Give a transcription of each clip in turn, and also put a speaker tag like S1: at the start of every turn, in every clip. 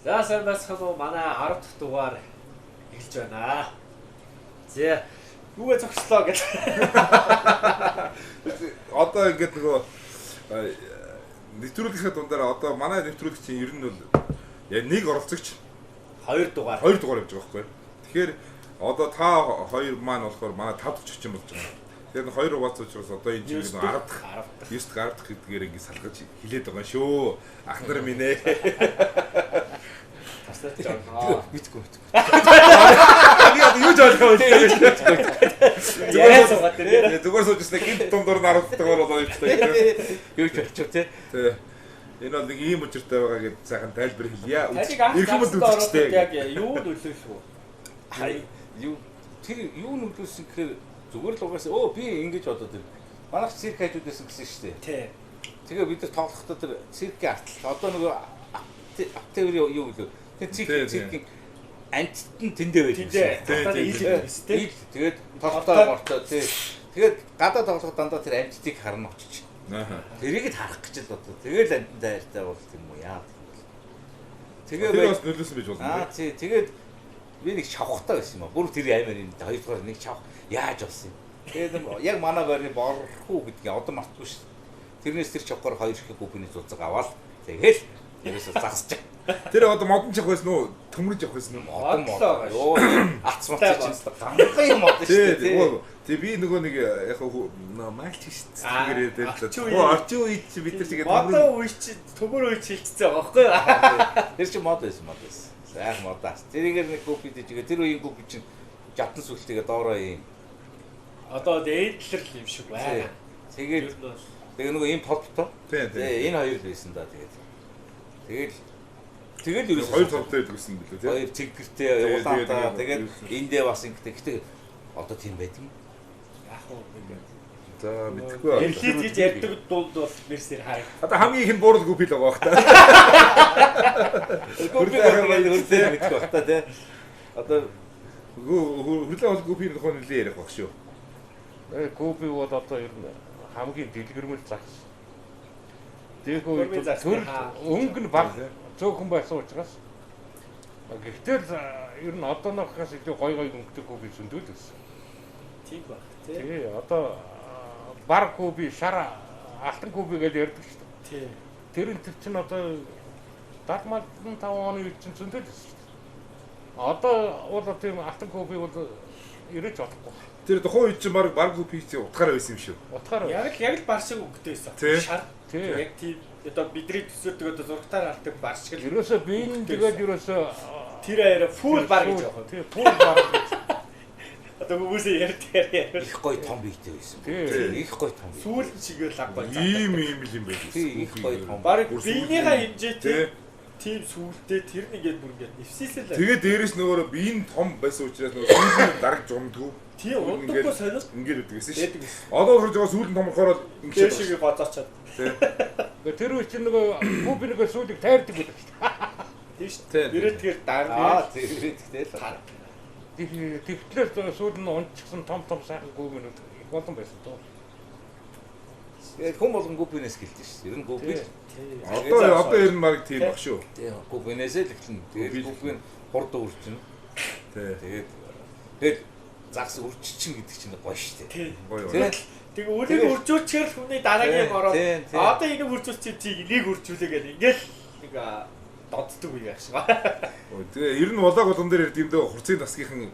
S1: За сайн байцгаана уу? Манай 10 дахь дугаар эхэлж байна. Зэ юугээ зогслоо гэж.
S2: Одоо ингээд нөгөө нэвтрүүлгийн дундаараа одоо манай нэвтрүүлэгч ер нь бол нэг оролцогч
S1: 2 дугаар
S2: явж байгаа байхгүй. Тэгэхээр одоо та хоёр маань болохоор манай 5 дахь очим болж байгаа. Тэгэхээр хоёр хуваалц учраас одоо энэ чинь 10 дахь 9 дахь гэдгээр ингээд салгаж хилээд байгаа шүү. Ах нар минь ээ.
S1: Тастай жаа.
S3: Мэдгүй.
S2: Юу жаалгаа вэ?
S1: Яа суугаад тэр.
S2: Зүгээр суужснаа гинт дундор наруултагаар болоо явчихлаа.
S3: Юу ч болчих тий.
S2: Энэ бол нэг ийм учиртай байгаа гэж сайхан тайлбар хэлье.
S1: Ирхэн үзэгчтэй яг юу нөлөөлөх үү?
S3: Юу тэр юу нөлөөлсөн гэхээр зүгээр л угаасаа би ингэж бодоод байна. Манайх цирк хажуудсан гэсэн шүү дээ.
S1: Тий.
S3: Тэгээ бид нар тоглохдоо тэр циркийн артал одоо нөгөө аптевэр юу гэлээ. Тэр циркийн антит нь тэндээ байдаг.
S1: Тий.
S3: Тэгээд тоглолтоо мортой тий. Тэгээд гадаа тоглоход дандаа тэр антитыг харна очиж. Тэрийг л харах гэж л бодоо. Тэгэл антин дайртай бол юм уу яа. Тэгээ
S2: бас нөлөөсөн байж болно.
S3: Тий. Тэгээд би нэг шавхтай байсан юм аа. Бүр тэр аймаар энэ хоёрдугаар нэг шавх яаж болсон юм. Тэгээд яг манай барны борхуу гэдгийг одоо мартгүй шүү. Тэрнээс тэр шавхаар хоёр их гүпний зузаг аваад тэгэл ерөөсө загсаж.
S2: Тэр одоо модон чих байсан уу? Төмөрж явах байсан уу?
S3: Модон. Йоо, атсмат чинь ганцхан юм одоо шүү дээ. Тэг би нөгөө нэг яг мaalч шүү дээ. Тэгээд орчин үед чи бид нар тэгээд
S1: модон үе чи төмөр үе шилжчихсэн байгаа байхгүй юу?
S3: Тэр чи мод байсан. Сайх модаас. Тэрийгээр нэг гүп идэж тэр үеийн гүп чинь жатан сүлтэйгээ доороо юм.
S1: Одоо дээдлэр юм шиг байна.
S3: Тэгээд нөгөө ийм толботоо. Тэгээ энэ хоёр л байсан да тэгээд. Тэгэл юу
S2: хоёр цогтой гэдгсэн билүү тий.
S3: Хоёр цэггэртэй явуулаа. Тэгээд эндээ бас ингэдэг. Одоо тийм байдаг юм.
S1: Яг уу
S2: за мэдхгүй байна.
S1: Эхлээд гэж ярьдаг дунд бол мерсээр хараг.
S2: Одоо хамгийн их нь буурал гүп л байгаа бах та.
S3: Гүпээ мэдгүй бах та тий. Одоо
S2: хөрлөө бол гүпийн тухай нэлээ ярих баг шүү.
S4: Гүпи бол одоо ер нь хамгийн дэлгэрмэл загс. Тэгэхүү өнгө нь баг цөөхөн байсан учраас гэхдээ л ер нь одоонохоос илүү гой өнгөтэй гүпи зөндөл байсан.
S1: Тийм баг тий.
S4: Тэгээ одоо баг гүпи шара алтан гүпи гэж ярьдаг шүү дээ.
S1: Тий.
S4: Тэр чинь одоо 75 оны үед чинь зөндөл байсан шүү дээ. Одоо бол тийм алтан гүпи бол ирэж болохгүй.
S2: Тэр тухайн үед чинь баг гүпи утгаараа байсан юм шүү.
S4: Утгаараа
S1: Яг л бар шиг өнгөтэй байсан. Шар. Яг тийм одоо бидний төсөөдөг одоо зургатаар алдаг бар шиг л.
S4: ерөөсөө биеийн тэгээд ерөөсөө
S1: тэр аяраа фул бар гэж байгаа.
S4: тий фул бар.
S1: Одоо хүмүүсээ ярьдаг.
S3: их гоё том биетэй байсан. Их гоё том.
S1: Сүүл шигээр лаг байна.
S2: Ийм л юм байдаг.
S3: Их гоё том.
S1: Бараг биенийхээ хэмжээтэй тийм сүүлдээ тэр нэгээд бүр ингээд нэвсээсэл.
S2: Тэгээд дээрэс нөгөө биеийн том байсан учраас нөгөө сүүлийн дарагж умдгүй.
S1: Тийм удахгүй сонир
S2: ингээд өгдөг гэсэн шүү. Одоо хурж байгаа сүүлийн томорхоор
S1: ингээд шиг бодоочаад.
S4: Тэр үе чинь нөгөө гүпи нөгөө сүүлийг тайрдаг гэдэг шүү дээ.
S1: Тийм шүү. Ирээдгээр дарна.
S3: Тэгтэл
S4: Тэгтлээ сүүл нь унчихсан том сайхан гүмнүүд их болон байсан тоо.
S3: Тэгээд хүм болгон гүпинээс гэлдэж шүү. Ер нь гүпи.
S2: Одоо ер нь баг тийм баг шүү.
S3: Тийм гүпинээс л эхэлнэ. Тэгээд гүпин хурд үрчнэ. Тэгээд загс үрччин гэдэг чинь гоё шүү дээ.
S2: Гоё.
S1: Тэгээ үлийг үржүүлчихэр хүний дараагийн ороод одоо энийг үржүүлчих чи энийг үржүүлээ гэдэг ингээл нэг доддог үе яах шиг.
S2: Тэгээ ер нь улааг болгон дээр ирд юм дөө хурцын тасгийнхан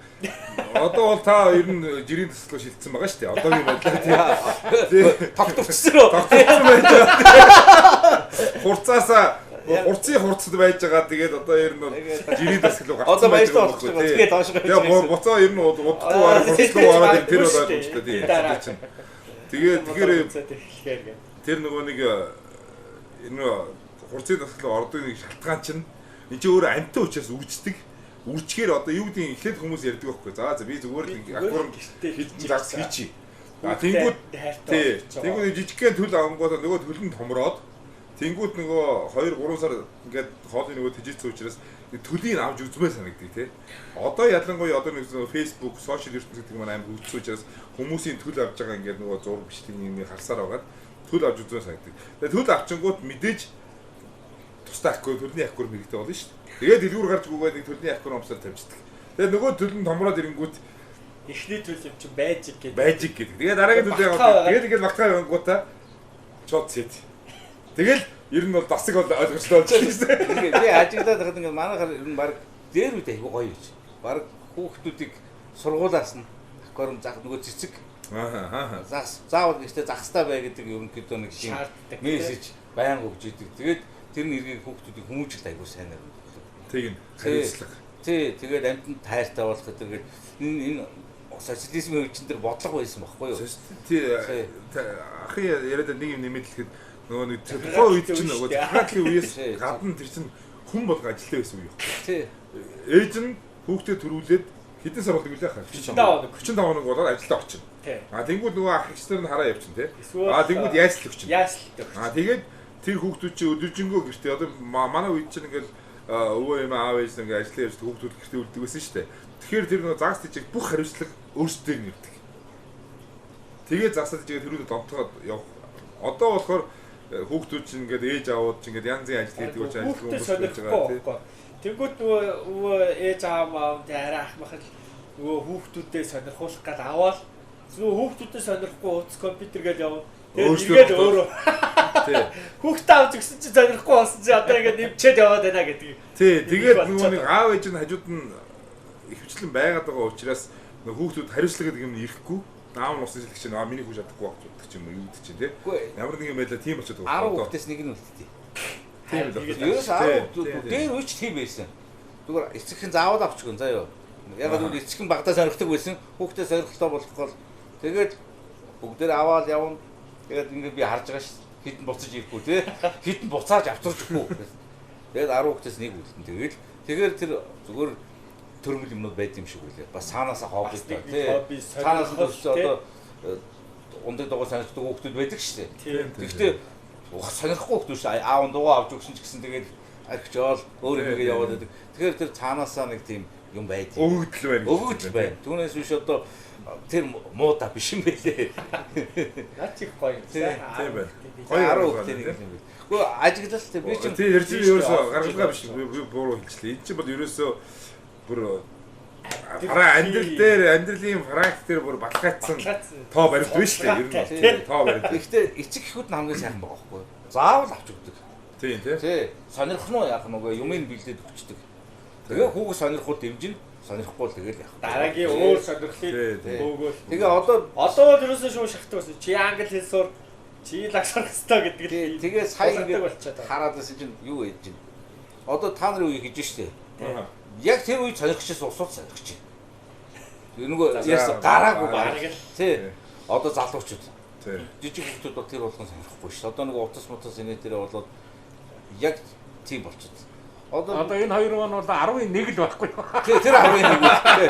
S2: одоо бол та ер нь жирийн таслуу шилжсэн байгаа шүү дээ. Одоогийн байдлаар тийм
S3: тогтворцсороо
S2: хурцаасаа хурцд байж байгаа. Тэгээд одоо ер нь бол жирийн таслуу гарсан.
S3: Одоо баярлалаа болох байгаа. Тэгээд доошоо.
S2: Тэгээ буцаа ер нь удахгүй хурцлуу ороод тэр бол ойлгомжтой тийм. Тэгэхээр тэр нөгөө нэг энэ хурцын таслуу ордын нэг шалтгаан чинь энэ чинь өөрөө амттай учраас үрждэг. Үржихээр одоо юу гэдгийг эхлээд хүмүүс ярьдаг байхгүй. За би зүгээр л нэг акварм хитэн загс хийчи. Тэнгүүд тэнгүүд жижигхэн төлөв авангууд нөгөө төлөв нь томроод тэнгүүд нөгөө 2-3 сар ингээд хоолны нөгөө тэжээц учраас төлийг авч үзмээр санагддаг тий. Одоо ялангуяа одоо нэг Facebook, сошиал ертөнцийн гэдэг маань амар хөгжсөн учраас хүмүүсийн төл авж байгаа ингээд нөгөө зураг бичлэг юм харсаар байгаа. Төл авч үзмээр санагддаг. Тэгээ төл авчингууд мэдээж тустай ахгүй төрний аквар мэрэгтэй болно шүү дээ. Тэгээд дэлгүүр гарч гүгээд нэг төрний аквар өмсөөр тавьчихдаг. Тэгээд нөгөө төлөнд томроод ирэнгүүт
S1: эхний төлөв чинь байжиг гэдэг.
S2: Байжиг гэдэг. Тэгээд дараагийн төлөв яваад тэгээд ингээд багтаа явангуудаа чод сэт. Тэгэл ер нь бол дасаг бол ойлгочлоо болж байна.
S3: Би ажиглаад байхад ингээд манайхаар ер нь баг дээр үдэ айгуу гоё гэж. Баг хүүхдүүдийг сургуулаас нь аквариум заах нөгөө цэцэг.
S2: Аа.
S3: Заавал гэжтэй захстай бай гэдэг ерөнхийдөө нэг тийм мессеж баян өгч идэг. Тэгээд тэр нь эргээд хүүхдүүдийг хүмүүжил айгуу сайн нэр.
S2: Тэг юм. Хариуцлага.
S3: Тий, тэгээд амтнд тайртай болох гэдэг энэ социализмын үечин дээр бодлого байсан байхгүй юу?
S2: Тий. Ахын яриад нэг юм нэмэлтэхэд нөгөө нэг тухайн үед чинь нөгөө техникийн үеэс гадна тэр чинь хүн болго ажилтаа байсан үе.
S3: Тий.
S2: Ээж нь хүүхдээ төрүүлээд хэдэн сар болдог үлээ хаа. 45 хоног болоод ажилдаа очино. А тэнгууд нөгөө ах ихчнэр нь хараа явчихна тий. А тэнгууд яаслал өгчихнэ. А тэгээд тэр хүүхдүүд чинь өдөржингөө гэртээ одоо манай үед чинь ингээл өвөө юм аав ээж ингээ ажиллаа явж хүүхдүүд гэртээ үлддэг байсан шүү дээ. Тэгэхээр тэр нөгөө загас тийчиг бүх хариуцлага өөрсдөө нэрдэг. Тэгээд загсаад тийчиг тэрүүд домтоход явах. Одоо болохоор хүүхдүүд чинь ингээд ээж аавууд чинь ингээд янз бүрийн ажил хийдэг учраас ажиллах хүмүүс байж байгаа тий.
S1: Тэнгүүд нөгөө ээж аав маав тэ арай ахмах л нөгөө хүүхдүүдэд сонирхуулах гал аваад нөгөө хүүхдүүдэд сонирхгүй утас компьютер гэж яваа. Тэгээд өөрөө тий. Хүүхдээ авч өгсөн чинь сонирхгүй болсон чинь одоо ингээд нэмчээд яваад байна гэдэг.
S2: Тий. Тэгээд нөгөө нэг аав ээж нь хажууд нь ихвчлэн байгаад байгаа учраас нөгөө хүүхдүүд хариуцлага гэдэг юм ирэхгүй. Аав нь усан хэлэх чинь миний хүү чадахгүй байх гэдэг юм юу гэдэг чинь тий. Ямар нэг юм байлаа тийм болчиход байгаа.
S3: 10 хүүхдээс нэг нь үлдтий.
S2: Тийм л байна.
S3: Ерөөс 10 дээр үуч тийм байсан. Зүгээр эцэгхэн заавал авчихгүй заа юу. Ягаад гэвэл эцэгхэн багтаа сонирхдаг байсан. Хүүхдээ сонирхолтой болохгүй бол тэгээд бүгдээр аваад явна. Тэгээд ингээд би харж байгаа ш. Хитэн буцаж ирэхгүй тий. Хитэн буцааж авчирчихгүй. Тэгээд 10 хүүхдээс нэг үлдэн. Тэгээд тэр зүгээр төрмөл юмнууд байд юм шиг үлээ. Бас цаанаасаа хоббитэй тий. Цаанаас нь одоо ундаг дагуу сонирхдаг хүүхдүүд байдаг шүү дээ. Гэхдээ сонирхгүй хүүхдүүд шүү. Аав дугаа авч өгсөн ч гэсэн тэгээд архичоол өөр нэгэ яваад байдаг. Тэгэхээр тэр цаанаасаа нэг тийм юм байд.
S2: Өгөгдөл байна.
S3: Өгөгдөл байна. Түүнээс биш одоо тэр муута биш юм байлээ.
S1: Наач их гоё.
S2: Тийм байна.
S3: Гоё 10 хүүхдтэй нэг юм байна. Гэхдээ ажиглалтай би чинь
S2: тийм ярьж ерөөсөө гаргалгаа биш. Би буруу хэлчихлээ. Энэ чинь бол ерөөсөө бүр амьдралын практик дээр бүр баталгаажсан тоо баримт биш үү? Ер нь тоо баримт.
S3: Гэхдээ эцэг эхүүд нь хамгийн сайхан байгаа байхгүй юу? Заавал авч өгдөг.
S2: Тийм тий.
S3: Тий. Сонирх нь яах нь үгүй юмыг бэлдээд өгчдөг. Тэгээ хүүхд сонирхууд дэмжин сонирхгүй л тэгэл яах.
S1: Дараагийн өөр сонирхлыг хөөгөөл.
S3: Тэгээ одоо
S1: бол ерөөсөө шууд шахдаг байсан. Чи англи хэл сур, чи лаг сурах хэрэгтэй гэдэг л.
S3: Тэгээ сая ингээд хараад байсан чинь юу ээж чинь. Одоо та нарын үеийг хийж штэ. Яг тэр үед сонирхчихсан усууд сонирхчих. Нөгөө яасан гараагүй баг. Тий. Одоо залуучууд.
S2: Тий.
S3: Жижиг хүмүүс бол тэр болгон сонирхгүй шүү. Одоо нөгөө утас мутас энэ дээр болоод яг тийм болчихсон.
S4: Одоо энэ хоёр маань бол 11 л байхгүй юу?
S3: Тий, тэр 11 үү. Тий.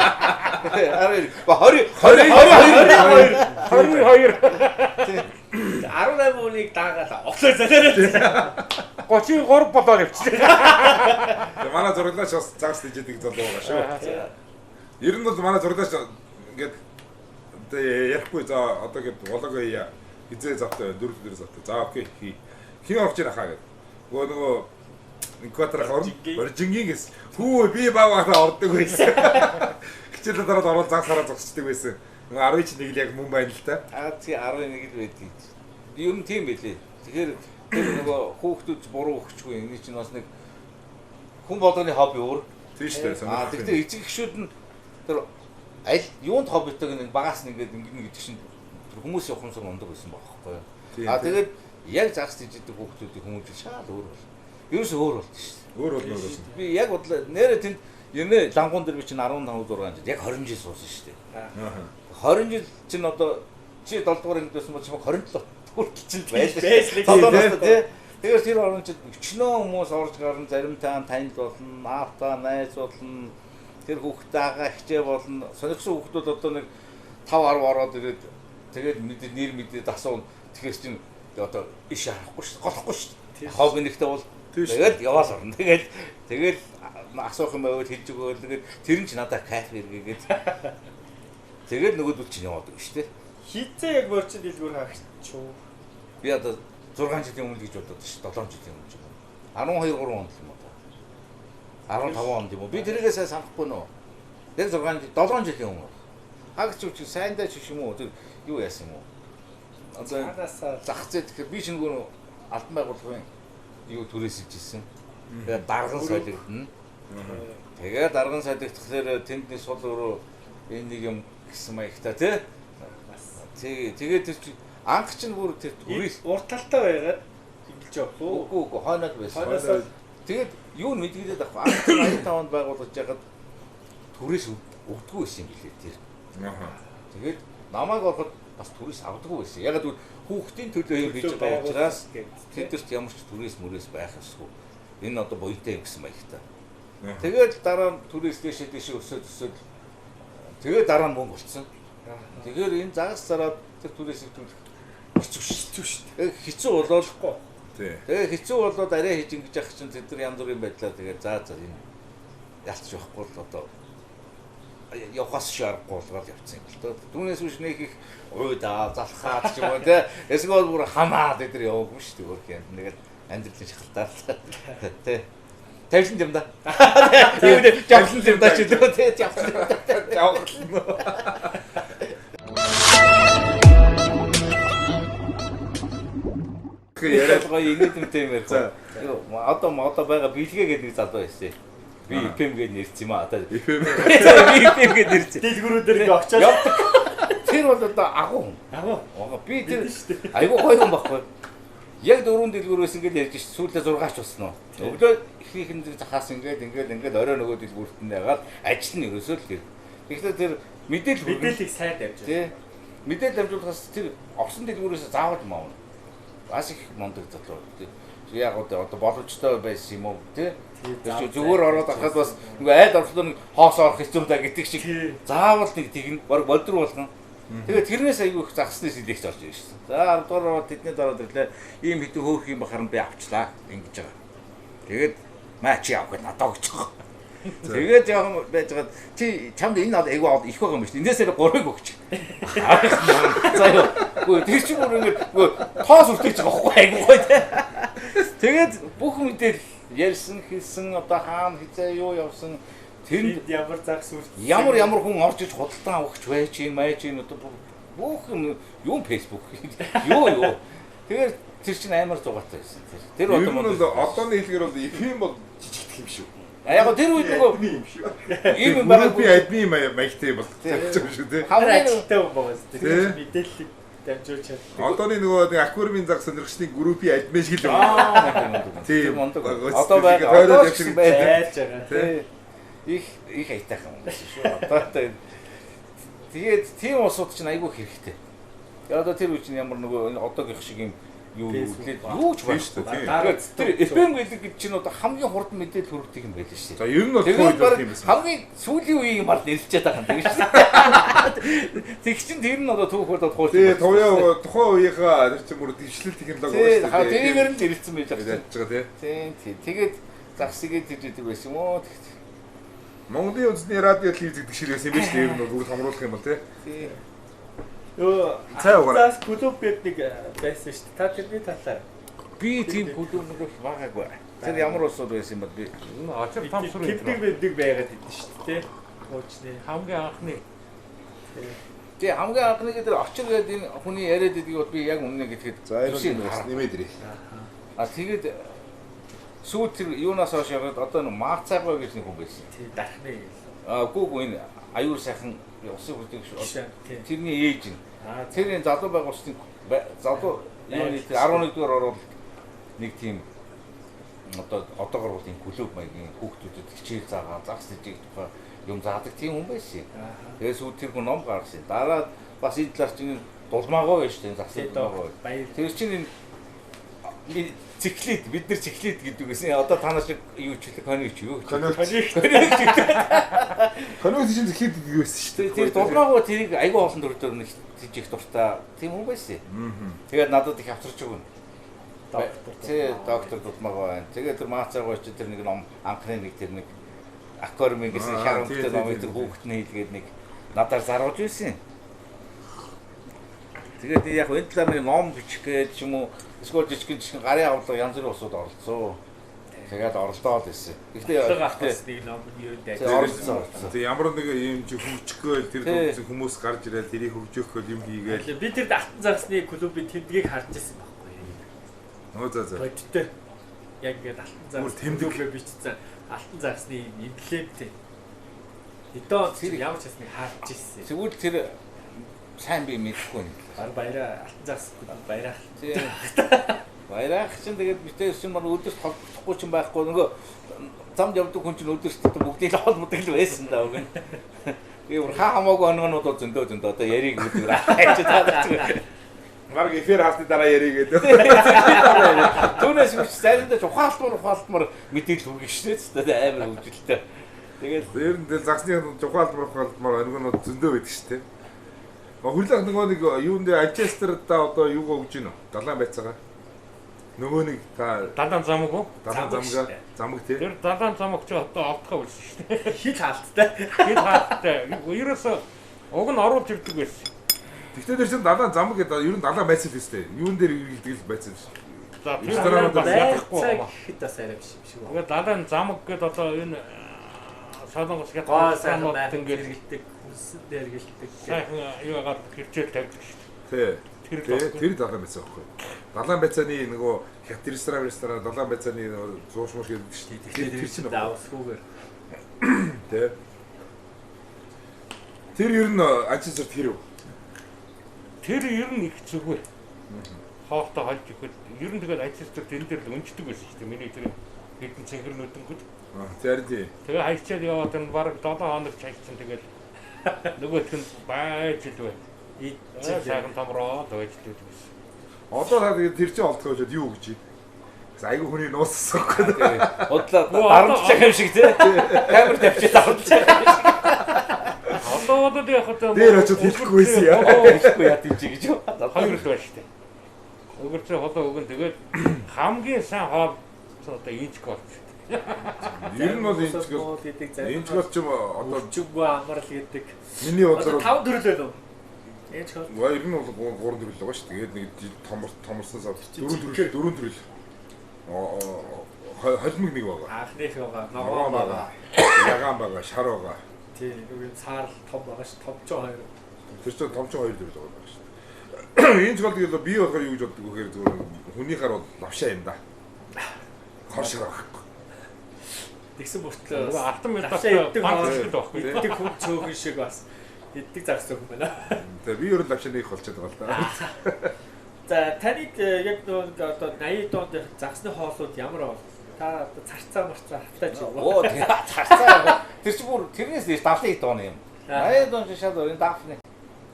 S4: 22.
S1: 18 үнийг даагаад оглоо залаарай.
S4: 33 болоо явчихлаа.
S2: Манай зураглаач бас загас дижэдэг залуу байгаа шүү. Ер нь бол манай зураглаач ингээд ярихгүй за одоо гээд болоогоо яа. Хизээ завтай 4 дээр завтай. За окей. Хин орж ийн хаа гэдэг. Нөгөө инкватер оржингийн гэс. Хүү би баагаа ордог байсан. Хичээлээ дараад орол загас хараа зогсчдаг байсан. Нөгөө 11 л яг мөн байна л та.
S3: Тий 11 л байдаг. Ер нь тийм байлээ. Тэгэхээр тэр нөгөө хүүхдүүд буруу өгчгүй энэ чинь бас нэг хүн болгоны хобби өөр.
S2: Тийм шүү дээ.
S3: Тэгэхээр эцэг эхчүүд нь тэр аль юунд хоббитойг нэг багаас нь ингээд ингэнэ гэдэг чинь тэр хүмүүсийн ухамсар ундаг байсан байхгүй юу. Тэгээд яг загас тийждэг хүүхдүүдийн хүмүүжил шал өөр бол. Ерөөс өөр болт шүү дээ.
S2: Өөр болно гэсэн.
S3: Би яг бодлоо нэрэ тэнд энэ лангуун дээр би чинь 15 6 жил яг 20 жил суусан шүү дээ. 20 жил чинь одоо чи 7 дугаар ангид байсан бол чим 27 хүртэл чинь байлаа. Тэгэхээр тэр орон чинь өчнөө хүмүүс орж гарна заримтаа танил болно, аавтаа найз болно. Тэр хүүхдээ агаа хичээ болно. Сонирхсан хүүхдүүд одоо нэг 5 10 ороод ирээд тэгээд нэр мэдээд асуун. Тэгэхээр чинь одоо иш харахгүй шүү, голохгүй шүү. Хобби нэгтэй бол тэгээд яваал орно. Тэгээд асуух юм байвал хэлж өгөөл. Тэгээд тэр нь ч надад кайф эргээгээд. Тэгээд нөгөөдөл чинь яваад байгаа шүү дээ.
S1: Хизээ яг мөрчөнд дэлгүүр хаагч юу?
S3: Би одоо 6 жилийн өмнө гэж бодоод шүү. 7 жилийн өмнө. 12 3 онд юм уу? 15 онд юм уу? Би тэрийгээ сайн санахгүй нөө. Яг 7 жилийн өмнө. Хагч үуч сайн даа ч юм уу? Тэр юу яасан юм уу? Одоо зах зээл тэгэхээр би ч нөгөө албан байгууллагын юу түрээсэж ирсэн. Тэгээд дарган солигдно. Тэгээд дарган солигдохлоор тэндний сул өөрөө энэ нэг юм гэсэн маягтай тий. Тэгээд тэр анх чинь бүр тэр түрээс
S1: урт талтай байгаад хэмжилж явах уу?
S3: Үгүй хойноод байсан. Тэгээд юу мэдгээд авах анх 85 онд байгуулж ягаад түрээс өгдөггүй байсан юм билээ тэр. Тэгээд намайг ороход бас түрээс авдаггүй байсан. Яг л хүүхдийн төлөө юм хийж байгаа учраас тэдэрт ямар ч түрээс мөрөөс байх ёсгүй. Энэ одоо буянтай юм гэсэн маягтай. Тэгээд дараа нь түрээс дэшээ өсөөд тэгээд дараа нь мөнгө болцсон. Тэгэхээр энэ загас зараад тэр түрээс хэвтүүлэх хэцүү шүү дээ. Хэцүү болоохгүй. Тэгээ хэцүү болоод арай хийж ингэж явах чинь тэд нар янз бүрийн байдлаар тэгээд за энэ ялч явахгүй л одоо явахаас шаарахгүй болгоод явцсан юм л доо. Түүнээс үүш нэг их уйдаа залхаад ч юм уу те. Эсвэл бүр хамаад эдэр яваагүй шүү дээ өөрхөн нэгэд амьдралын шахалтаа. Тэ. Тавьсан юм да. Тэгээд явсан юм да ч лөө те явсан. Яриад гоё ингэдэмтэй юм ярьсан. Одоо байгаа бэлгээ гэдэг нэг залуу байсан. Би FM гэж нэрч юм аа. Би FM гэж нэрч.
S1: Дэлгүүрүүдээр ингээ очоод
S3: тэр бол одоо агуу. Би тэр айгуу гоё юм баггүй. Яг 4 дэлгүүрээс ингээ ярьж ш сүүлдээ 6 ч болсон уу. Өглөө ихийнхэн захаас ингээд орой нөгөө дэлгүүрт нь ягаад ажил нь ерөөсөө л тэр. Тэгэхээр тэр
S1: мэдээллийг сайн тавьж.
S3: Тий. Мэдээлэл дамжуулахаас тэр орсон дэлгүүрээс заавал маавна. Бас их мондөг залуу. Яг одоо боломжтой байсан юм уу тий. Зүгээр ороод ахад бас нөгөө айл орохлоо нэг хоос орох хэцүү даа гэдэг шиг заавал нэг тэгнэ баг болдор болгон. Тэгээд тэрнээс аягүй их загсны сэлэгч орж ирж шээ. За 10 дугаар ороод тэдний дороод ирлээ. Ийм хитэн хөөх юм бахарн би авчлаа ингэж байгаа. Тэгээд маа чи явах гэж надад өгч байгаа. Тэгээд яам байжгаад чи чамд энэ надад аягүй аваад их байгаа юм шүү. Энээсээ 3-ыг өгч. За ёо. Гү тэр чи бүр ингэ тоос үлдээж байгаа байхгүй аягүй гоё те. Тэгээд бүх мэдээлэл ярьсан хэлсэн одоо хаана хизээ юу явсан тэнд
S1: ямар загс үрд
S3: ямар хүн орж иж худалдан авахч байж юм одоо бүх юм фэйсбુક юу тэгээд тэр чинь амар зугаатай байсан тэр
S2: одооны хэлгээр бол FM бол жижигдэх юм шүү.
S3: Яг тэр үед нөгөө
S2: юм шүү.
S3: Ийм байгаа
S2: би админ маягтай бол тавьчих шүү тий.
S1: Хамраа ажилтай юм байгаа шүү. Тэр мэдээлэл дамжуулж чаддаг.
S2: Одооны нөгөө аквариумын зах сонирхчдын группийн админ шиг л
S3: байна.
S2: Тийм.
S3: Одоо байгаа
S1: байж байгаа.
S3: Тий. Их айтайхан юм шүү. Одоо тэгээд тийм усууд чинь айгүй хэрэгтэй. Одоо тэр үе чинь ямар нөгөө одоогийнх шиг юм юу ч байна шүү дээ. Тэр FM гэдэг чинь одоо хамгийн хурдан мэдээлэл хүргэдэг юм байл шүү дээ.
S2: За ер нь бол тийм байсан.
S3: Хамгийн сүүлийн үеийн мал нэрчээд байгаа юм тийм шүү. Тэг чин тэр нь одоо түүх болоод хуулж.
S2: Тэгээ тухайн үеийнхаа тэр чинь бүр дэвшлэл технологи
S3: байна шүү дээ. Тэрээр нь ирэлцсэн байж
S2: байгаа
S3: тийм. Тэгээд загсгээд хэлдэг байсан юм уу.
S2: Монголын үндэсний радио телевиз гэдэг шиг байсан юм биш үү? Ер нь бүгд хамруулах юм бол тийм.
S1: Ёо, цаас клуб гэдэг байсан шүү дээ. Та тэрний талаар
S3: би тийм клуб нэг байгаагүй. Тэр ямар усуд байсан юм бол би
S4: очир том сүр
S1: гэдэг байгаад идэв шүү дээ. Хуучны
S4: хамгийн анхны
S3: тий хамгийн анхны гэдэг очир гэдэг энэ хүний яриад идэг бол би яг үнэ гэхэд
S2: за энэ бас нэмээд ирээ.
S3: Тэгээд сүүл тэр юунаас хойш яваад одоо нэг Маацаагаа гэж нэг хүн байсан.
S1: Тий дахны.
S3: Гүүг энэ аюур сайхан усын хүрдэг шүү. Тэрний ээж нь. Тэрний залуу байгуулалтын залуу юуны 11 дугаар ороод нэг тийм одоогор бол энэ клуб маягийн хүүхдүүдэд хичээл заагаа загс дэжиг тухай юм заадаг тийм хүн байсан. Тэгээс үүд тэр хүн ном гаргасан. Дараа бас энэ талаар чинь дулмаагаа байж тээ загс дулмаагаа. Тэр чинь энэ циклет бид нар циклет гэдэг үгсэн. Одоо танаас юу ч хэлэх хоны ч юу.
S2: Хоны чинь циклет гэдэг юу байсан шүү дээ.
S3: Тэр дулмаагаа тэрийг айгүй олон төрөөр нэг жижиг дуртай тийм хүн байсан. Тэгээд надад их авчирч өгнө. Доктор дулмаагаа байна. Тэгээд тэр Маацаагаа ч тэр нэг ном анхны нэг тэр нэг аквариумын гэсэн харамттай номыг тэр хүүхдний хэлгээд нэг надаар заруулж ирсэн. Тэгээд яг энэ талаар нэг ном бичих гэж юм уу эсвэл жижиг гарын авлага янз бүрийн усуд оролцсон. Тэгээд оролдоод байсан. Гэхдээ
S1: бас нэг ном юу дээ.
S3: оролцсон.
S2: Тэг ямар нэг юм чи хөвчгөөл тэр төгсөн хүмүүс гарч ирэл тэрийг хөвжөөхөөл юм хийгээл.
S1: Би тэр алтан загсны клубын тэмдгийг харж ирсэн байхгүй.
S2: Нөө за.
S1: Бодтой. Яг ингээд алтан загсны клубыг бичсэн. Алтан загсны эмблемтэй. Эдөө ямар ч хэсэг харж ирсэн.
S3: Тэгвэл тэр сайн би мэдэхгүй юм.
S1: Баяраа алтан загс баяраа.
S3: Баярах чинь тэгээд битээс чинь мань өдөрт холбохгүй ч байхгүй нөгөө замд явдаг хүн чинь өдөрт бүгдийг холбодог л байсан даа үгүй. Тэгээ хамаагүй онгонууд зөндөө одоо яриг өдөр хайж таадаг.
S2: Марг эфир хаалтны дараа яриг гэдэг.
S3: Түүнээс биш заримдаа ухаалтмар мэдээлэл хүргэж шнэ гэдэг амар хөвжөлтэй. Тэгээд
S2: ер нь загсны ухаалтмар онгонууд зөндөө байдаг шүү дээ. Хүлээх нөгөө нэг юунд Ачестерда одоо юугаа өгж гинэ? Далайн байцаага. Нөгөө нэг та
S4: далайн замаг уу?
S2: Далайн замаг тий.
S4: Тэр далайн замаг ч одоо олдохоо болсон шүү дээ.
S1: Хит хаалттай.
S4: Хит хаалттай. Ерөөсөө уг нь оруулж ирдэг байсан.
S2: Тэгтээ тэр чинь далайн замаг гэдэг ер нь далайн байцал өстэй. Юун дээр ирдэг л байцал шүү.
S4: За
S2: ресторанууд
S4: яахгүй юм.
S1: Хит бас арай биш юм шиг байна.
S4: Тэгээд далайн замаг гэдэг одоо энэ солонгос гэдэг
S1: ресторанууд ингээд хэрэгэлдэг, хүнсэнд хэрэгэлдэг.
S4: Сайхан юугаар хэрчээл тавьдаг шүү дээ.
S2: Тий. Тэр далайн байцаа байхгүй. Далайн байцааны нөгөө хят ресторан далайн байцааны зуушмууш гэдэг шүү дээ. Тэр чинь
S1: давсгүйгээр.
S2: Тий. Тэр ер нь ажил зурт хэрэг.
S4: Тэр ер нь их зүгөө. Хоолтой хольж ихэд ер нь тэгэл ажил зурт энэ дээр л өнждөг байсан шүү дээ. Миний тэр хэдэн цэнхэр нүдэнгүүд.
S2: Тэр тий.
S4: Тэгээ хайчаад яваад энэ баг 7 хоног чайсан тэгэл нөгөөх нь байж л бай. Сайхан томроо байж л байсан.
S2: Одоо тэгээд тэр чинь олдох гэж юу гэж юм. Айгу хүний нууцсан байхгүй.
S3: бодлоо дарамтчих юм шиг тий. Камер тавьчих дарамтчих.
S4: Одоо яг одоо
S2: дээр очиж хэлэхгүйсэн яа.
S3: Хэлэхгүй яа тийм чи гэж.
S4: Хоёр л байна шүү дээ. Өгөрцөө холоо өгөн тэгээд хамгийн сайн хоол одоо инчг болж.
S2: Ер нь бол инчгэл ч юм одоо
S1: чүггүй амрал гэдэг.
S2: миний бодлоор
S1: 5 төрөл байв. Ээж хол.
S2: Ер нь бол 3 төрөл байгаа шүү дээ. Тэгээд нэг томорсон сав 4 төрөл. Холимог нэг байгаа.
S1: Анхных байгаа.
S2: Ногоон байгаа. Ягаан байгаа. Шар байгаа.
S1: Тийм нэг цаарл том байгаа ш. Томчоо 2.
S2: Тэр чинь томчоо 2 төрөл байгаа шүү дээ. Инчгэл тэгээд би болохоор юу гэж боддог вэ гэхээр зүгээр хүнийхаар бол лавшаа юм да. Хошоо байхгүй.
S1: Тэгсэн бүртлээ
S4: алтан медалтай банкчд байхгүй.
S1: Иддэг хүн цөөхөн шиг бас иддэг загс цөөхөн байна.
S2: Тэгээ би ер нь лавшаа нэг болчиход байгаа л да.
S1: За таныг яг нөгөө одоо 80 доонд загсны хоолууд ямар бол? Та одоо царцаа марцаа хавтаж юу?
S3: Оо царцаа. Тэр чинь бүр тэрнээс дэш 70 дооны юм. 80 доон шашаад энэ дафны.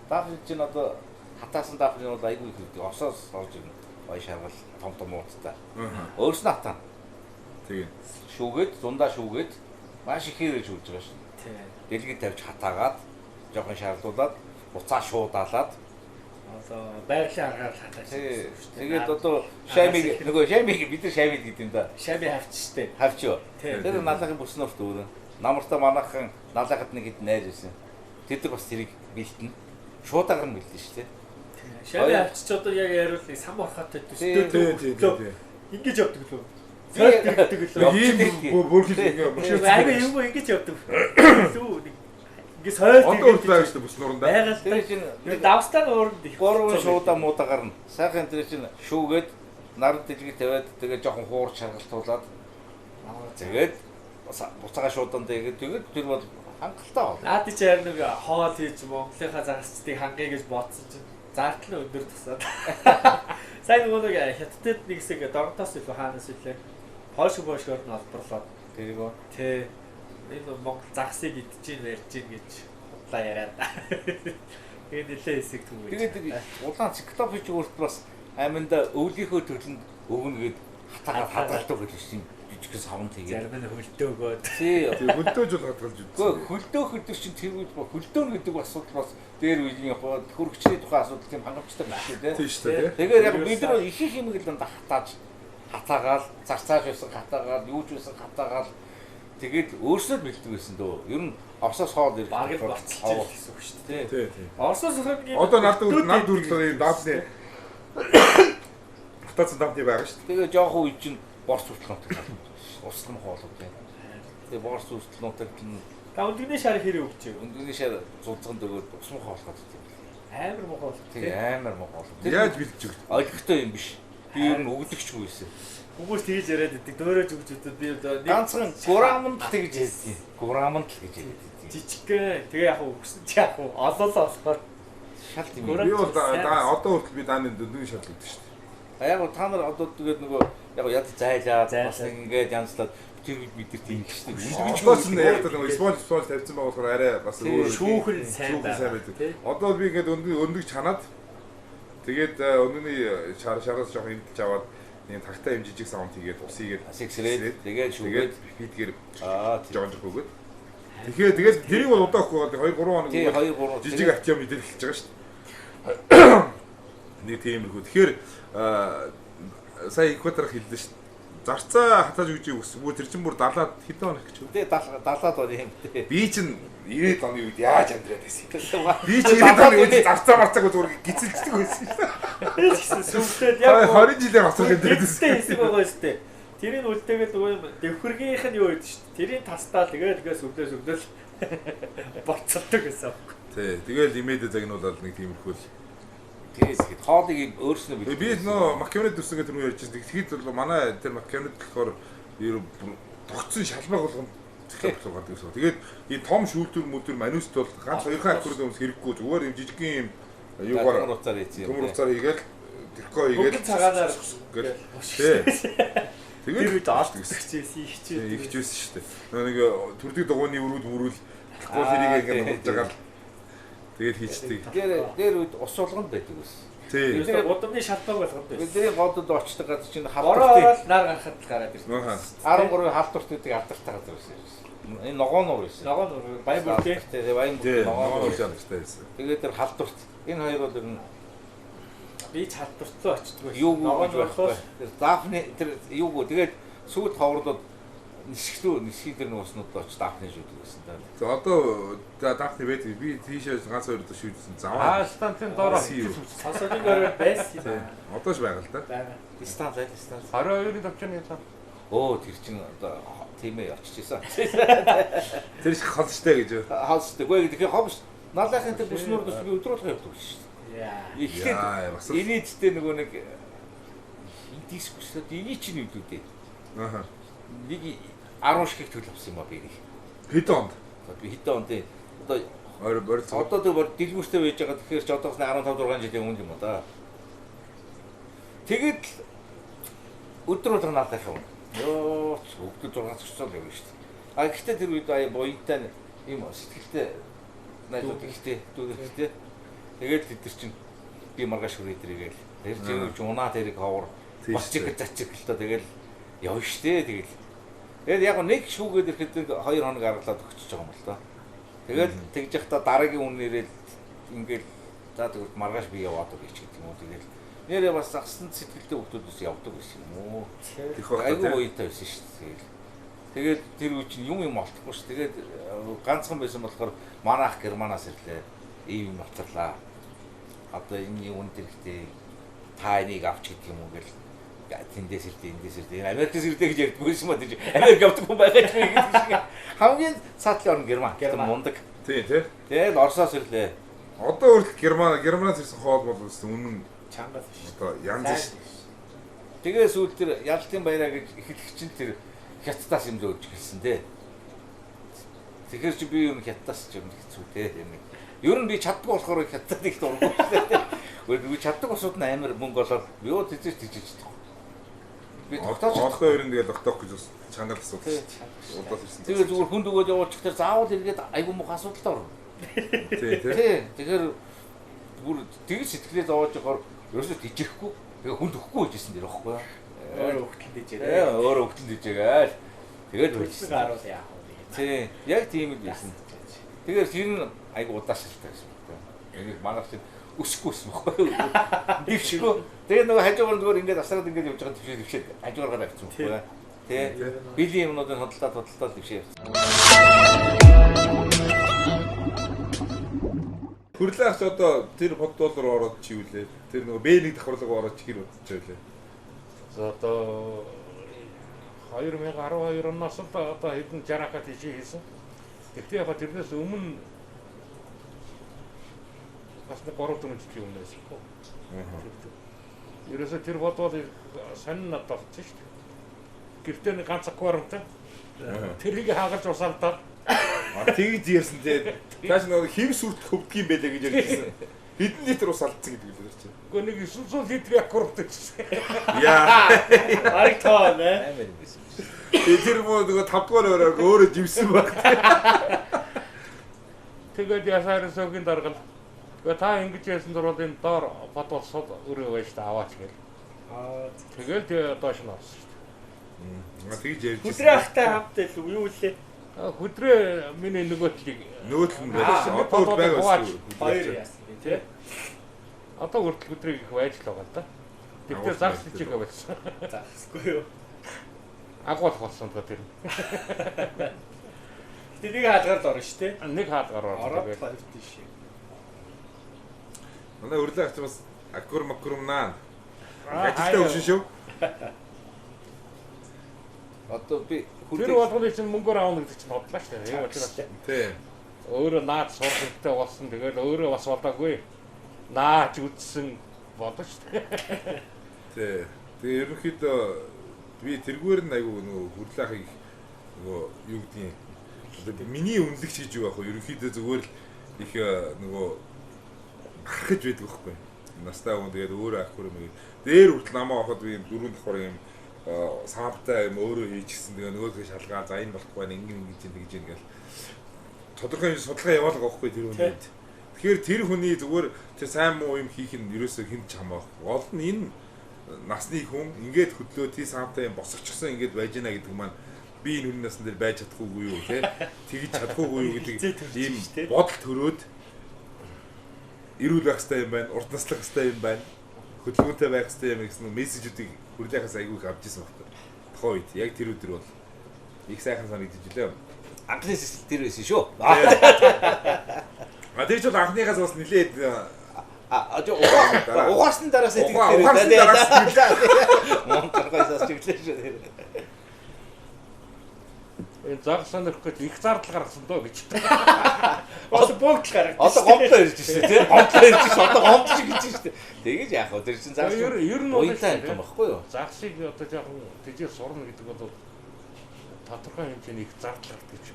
S3: Дафны чинь одоо хатаасан дафны бол айгүй их үү. Осоос орж ирнэ. Ой шаргал том ууттай. Өөрс нь хатаа.
S2: Тэгээ.
S3: Шүүгээд дундаа шүүгээд маш их хэрэг шүүж байгаа шин.
S1: Тийм.
S3: Дэлгид тавьж хатаагаад жоохон шаардуулаад буцаа шуудаалаад
S1: Одоо байгалийн аргаар хатаач.
S3: Тэгээд одоо шамиг нөгөө шамиг бид нар шамиг гэдэг юм да.
S1: Шами хавч штэ.
S3: Хавчоо. Тэр налахын бүснөрт өөр. Намартаа манайхан налахад нэг хэд найз байсан. Тэд нар бас тэрийг бэлтэн. Шуудаагаар нь бэлтэн штэ.
S1: Шами хавч ч одоо яг яривал нэг сам орхотой төстэй. Ингэж явдаг лөө. Тэгдэг лөө.
S2: Ийм бүрхэл
S1: ингээ айгүй юм ингэж явдаг. Лүү нэг ингээ сойр
S2: одоо урд байгаа шүү дээ бүс нуранда.
S1: Байгаль
S3: тэр чинь
S1: давстан ууранд их
S3: 3 шуудаа муудаа гарна. Сайхан тэр чинь шүүгээд нард дэлгий тавиад тэгээ жоохон хуурч шаргалтуулаад тэгээд буцаага шуудан тэгээд тэр бол хангалттай бол.
S1: Наад чи харин нэг хоол хийж Монголынхаа загасчдыг хангая гэж бодсон чинь зартал өндөр тусаад. Сайн нэг хятадд нэг хэсэг дорнтоос илүү хаанаас илээ. Польшоор нь олборлоод тэрийг тий энэ Монгол загсыг идэж ийн ярьж ийн гэж худлаа яриад. Тэгээд нэлээ хэсэг түгэй.
S3: Тэгээд улаан циклопич өөрт бас аминда өвлийнхөө төрлөнд өгнө гэд хатаагаад хадгалдаг гэж юм жижигхэн савн тэгээд
S1: зарим нь хөлдөөгөөд.
S3: Тий.
S2: Хөлдөөж бол хадгалж үзсэн.
S3: Хөлдөөх гэдэг чинь тэрүүл хөлдөөн гэдэг асуудал бас дээр үеийн хөрөгчний тухайн асуудал тийм хангамжтай биш үү
S2: тий шүү дээ.
S3: Тэгээд яг бид нар их юм гэлэн хатаагаал зарцааж байсан хатаагаал юуж байсан хатаагаал тэгээд өөрсдөө бэлддэг байсан дөө. Ер нь Оросоос хоол ирэх
S1: баг л болцсон гэсэн үг шүү дээ.
S2: Тий.
S1: Оросоос хөрөнгө
S2: одоо над дүрлээ даавны хатаацсан давны байгаа шүү дээ.
S3: Тэгээ жоохон үе чинь борс хүртэл нутаг услам хоолой тийм. Тэгээ борс хүртэл нутаг
S1: Та өндөгний шар хэрэг өгч юу?
S3: өндөгний шар зузганд өгөөд усмах хоолгоод тийм.
S1: Амар мохол.
S3: Тэгээ амар мохол.
S2: Яаж бэлдэж өгч?
S3: Ойлгохтой юм биш. Би ер нь өгдөгчгүй байсан.
S1: Хүмүүс тэгж яриад байдаг. Дөөрөөж өгч удаа би одоо
S3: Ганцхан грамд л тэгж хэлсэн. Грамд л гэж хэлсэн.
S1: жижигхэн тэгээ яг өгсөн чи яг олоолоо болохоор
S3: Шалт юм.
S2: Би бол одоо хүртэл би дааны өндөгний шал өгдөг шүү дээ.
S3: Яг та нар одоо тэгээд нөгөө яг яд зайлаа бас ингээд янзлаад тэр бид нар тийм гэж шүү.
S2: Одоо ч яг нэг спонж тавьсан байгаа болохоор арай бас өөр
S1: шүүхэн сайн
S2: байдаг. Одоо би ингээд өндөг чанаад тэгээд өнөөний шараас жоох имдэлж аваад нэг тагтаа юм жижиг саунд хийгээд ус хийгээд
S3: сексрээд тэгээд шүүгээд
S2: хийдгээр
S3: жоон
S2: жоох өгөөд. Тэгээд тэрийг бол удаахгүй 2 3 хоног
S3: тий 2 3
S2: жижиг артем мэдээлж эхэлж байгаа шүү дээ. Нэг тиймэрхүү. Тэгэхээр сая экватор хэллээ шүү дээ. Зарцаа хатааж үгүй бүр тэр чинь бүр 70-аад хэдэн хоног гэж үү?
S3: тий 70-аад оны юм тий.
S2: Би чинь 90-ад оны үед яаж амьдраад байсан юм. Би чинь 90-ад оны үед зарцаа марцаагүй зүгээр гизэлждэг байсан шүү дээ.
S1: сүмтэй яг
S2: 20 жилээр хоцрох юм дээрээс
S1: хийсэн байгаа шүү дээ. Тэрийг үлдээгээд нөгөө дэвхэргийнх нь юу гэдэг шүү дээ. Тэрийг тастаа тэгээд сүмдэл борцолдог гэсэн.
S2: Тий, тэгэл имэдэ загнуулаад нэг тиймэрхүү л.
S3: Тэгээд хоолыг өөрснөө бид.
S2: Би нөө маккионед дүрсгээ тэр үе ярьж байсан. Тэгэхэд бол манай тэр маккионед болохоор ер тогтсон шалмаг болгоно цэцлэг гэсэн. Тэгээд энэ том шүүлтүр мүлтүр мануст бол ганц 2 акрын өмс хэрэггүй зүгээр юм жижигхэн юугаар
S3: уцаар хийсэн юм.
S2: төмөр уцаар хийгээл тэрхөө хийгээл
S1: цагаанаар
S2: гэл. Тэгээд
S1: үед аалт гэсэн
S2: ихчээсэн шүү дээ. Нэг төрдөг дугууны өрүүл тэгэхгүй тэрийг ингээд нууж байгаа. Тэгээд хийчдэг.
S3: Тэр үед ус болгонд байдаг ус.
S2: Тий.
S1: Тэр удамны шалтгаан болгонд байсан.
S3: Бидний годод очдог газар чинь
S1: Ороод нар ганхад л гараад ирсэн.
S3: 13 халдвартуудыг алдартай газар байсан. Энэ ногоонор байсан.
S1: Ногоонор Баян тий.
S3: Тэгээ Баян
S2: ногоонор
S3: байсан.
S2: байсан.
S3: Тэгээд тэр халдварт энэ хоёр бол ер нь
S1: би чадвартлаа очдөг.
S3: юу гэж байхгүй. Тэр дафны тэр юу тэгээд сүйд ховрлоод нисхийн тэр нууснууд очиж дафны шүүдэг гэсэн даа.
S2: За одоо дафны байдаг. Би тийшээ ганц хоёр удаа шүүжсэн. Заваа.
S4: Станцын доороо
S1: Сонсогдсон гараар байсан.
S2: Одоо ч байгаа л да.
S1: Бага.
S3: Станц.
S4: 22-ын төвчний цаа.
S3: Оо тэр чинь одоо тийм ээ очиж исэн.
S2: Тэр их холштой гэж.
S3: Хаалстай. Гэхдээ тэгэхээр ховш налахын тэр бүснөр бас би өдрөөлгөө явдаг шүү дээ.
S2: Яа, бас
S3: инээдтэй нөгөө нэг дискусд эний чинь үдүүдээ.
S2: Аха.
S3: Нэг 10 шигт төл авсан юм а би.
S2: Хэд онд?
S3: Би хэдэн онд одоо
S2: Ойрцоо.
S3: одоо тэр дэлгүүртэй байж байгаа тэгэхээр ч одоос 15 6 жилийн өмнө юм да. Тэгэд өдөр өдөр надад юм. Йоо, өдөр 6 цагсаа л явна шүү дээ. А гэхдээ тэр үед ая буянтай юм сэтгэлтэй найзууд ихтэй дүүрэгтэй. Тэгээд бид нар чинь би маргааш хүрээ дэргээл. Тэр чинь унаа тэрийг ховор бочиг зачиг л та тэгэл явна штэ тэгэл. Тэгээд яг нэг шүүгээд ирэхэд 2 хоног аргалаад өгчөж байгаа юм л да. Тэгээд тэгж явахдаа дараагийн үнээрээ ингээл за тэгвэл маргааш би яваад өгч гэдэг юм уу тэгэл. Нэрээ бас загсан сэтгэлтэй хүмүүсээс явдаг байсан юм уу. Айгуу уйтай байсан шүү дээ. Тэгээд тэр үе чинь юм олдохгүй ш. Тэгээд ганцхан байсан болохоор манайх Германаас ирлээ. Ийм авчирлаа. Одоо энэ юунд хэрэгтэй та энийг авч гэдэг юм уу гэл тэндээс ирдээ Америкээс ирдээ гэж ярьдгүй юм аа тийч Америк авдаг хүн байгаа ч гэдэг шиг хамгийн сатлын орн Герман мундаг
S2: тий
S3: тэгэл Оросоос ирлээ
S2: одоо хүртэл Германаас ирсэн хоол бол үнэн
S1: чангас биш
S2: одоо янз шүү
S3: тэгээ сүүл тэр ялтын баяраа гэж эхлэх чинь тэр хятадаас юм зөөж гэлсэн дээ тэгэхээр чи би юу хятадаас ч юм хэцүү те ер нь би чаддгүй болохоор хятадд их дургуй би чаддаг усууд нь амар мөнгө олоод юу тийж таг би тогтоож
S2: одоо ер нь тэгэл тогтоох гэж бас чангаар асуудал удаас ирсэн.
S3: Тэгээ зүгээр хүнд өгөөд явуучих тэр заавал эргээд айгүй мөх асуудал орно. Тий. Тэгэхээр бүр тэгж сэтгэлээ зовоож байгаа ерөөсөө тижихгүй. Тэгээ хүнд өгөхгүй байжсэн дэр байхгүй юу?
S1: Өөрөө өгтөл дижээ.
S3: Өөрөө өгтөл дижээгээл. Тэгээд
S1: үлсэн гаруул яах вэ?
S3: Тий. Яг тийм л байсан. Тэгэхээр тэр нь айгүй удаашралтай байсан байхгүй юу? Энийг манайх чинь өсөхгүйсэн байхгүй юу? Дэвшгүй. Тэгээ нөгөө хажуугаар зүгээр ингээд асраад ингээд явж байгаа дэвшээ хажуугаар гараа авчихсан байхгүй юу? Тэ. Билийн юмнуудыг хөдөлтөд дэвшээ.
S2: Хүрлээс одоо тэр бодвол руу ороод чи юу лээ? Тэр нөгөө Б1 давхарлаг ороод чи хэр бодож байлээ?
S4: За одоо 2012 оноос л одоо хэдэн 60 хат хийсэн. Гэхдээ яг тэрнээс өмнө бас 3-4 жилийн өмнөөс хөө. Ерөөсө тэр бодвол сонин надад болчих шүү дээ. Гэртээ нэг ганц аквариумтай. Тэрийг хаагалж усаалтаад
S2: тэгж ярьсан те. Тааш нэг хэм сүрт хөвдөг юм байлаа гэж ярьжсэн. Хэдэн литр ус алдсан гэдэг л ярьж байна.
S4: Гэхдээ нэг 900 литрийн аквариумтай гэсэн.
S2: Яа.
S1: Ариг тоо нэ.
S3: Амар юм байсан.
S2: Тэр нөгөө 5 дугаар өрөөг өөрөө живсэн баг.
S4: Тэгээд ясаар сүүгийн даргал. Гэхдээ та ингэж яасан дөрвөл энэ доор бодвол өөрөө байж та аваач гээл. Тэгэл доош нь орсон шүү
S2: дээ. Тэгж ярьж байна.
S1: Хүдрээ ахтай хамт л юу лээ.
S4: Хүдрээ миний нөгөөтлийг
S2: нь байсан. Одоо байгаа шүү.
S1: Хоёр яасан тий.
S4: Одоо хүртэл хүдрийг их байж л байгаа л да. Тэгтээ загс чиг байсан.
S1: Загсгүй юу.
S4: Агуулх болсон тэр.
S1: Тэг нэг хаалгаар л орно шүү дээ.
S4: Нэг хаалгаар орно.
S1: Тэгээд хоёр тийш.
S2: Манай өрлөө авч бас аквариум наа. Ажилтаа өгшин шүү.
S3: Одоо би
S4: тэр болгоны чинь мөнгөөр аавна гэдэг чинь бодлоо шүү дээ. Ийм учраас
S2: тий.
S4: Өөрөө наад сургалттай болсон. Тэгээд өөрөө бас болоогүй. Наач үдсэн болно шүү дээ.
S2: Тий. Тэгээ ерөнхийдөө би тэргээр нь айгүй нөгөө хүрлэхийг нөгөө юу гэдгийг миний үнэлэгч гэж юу яах вэ? Ерөнхийдөө зүгээр л их нөгөө бахархаж байдаг байхгүй. Настай хүн тэгээд өөрөө аквариум дээр хүртэл намаа авахд би 4 давхар юм саамтай юм өөрөө хийчихсэн. Тэгээ нөгөөдгөө шалгаа за энэ болохгүй байна ингэж ингээл тодорхой юм судалгаа яваалгаа байхгүй тэр хүнийд. Тэгэхээр тэр хүний зүгээр тэр сайн муу юм хийх нь ерөөсөө хэн ч хамаах. Гол нь энэ насны хүн ингээд хөдлөө тий саамтай юм босгочихсон ингээд байж гэнэ гэдэг маань би энэ хүний насн дээр байж чадахгүй юу те тэгж чадахгүй юу гэдэг ийм бодол төрөөд эрүүл байх хэрэгтэй юм байна, урт наслах хэрэгтэй юм байна, хөдөлгөөнтэй байх хэрэгтэй юм гэсэн мессежүүдийг хүрлээхээс айгүй их авч ирсэн байна. Тухайн үед яг тэр өдөр бол их сайхан санагдаж илээ.
S3: Анхны сэсэл тэр байсан шүү.
S2: Тэр ч бол анхныхаас бас нилээд
S3: угаарсны дараас
S2: тэр
S3: монторгоос чиглэж шүү.
S4: Энэ загс сонирх гэж их зардал гаргасан доо гэж.
S1: Одоо бүгд л гаргав.
S3: Одоо гомдлоо ирж шүү тий. Гомдлоо ирж шүү. Одоо гомд шиг гэж шүү. Тэгэж яах вэ? Тэр чинь загс
S4: ер нь бол
S3: уянтай юм баггүй юу?
S4: Загсыг одоо жоохон тэжээ сурна гэдэг бол тодорхой хэмжээний их зардал гардаг гэж.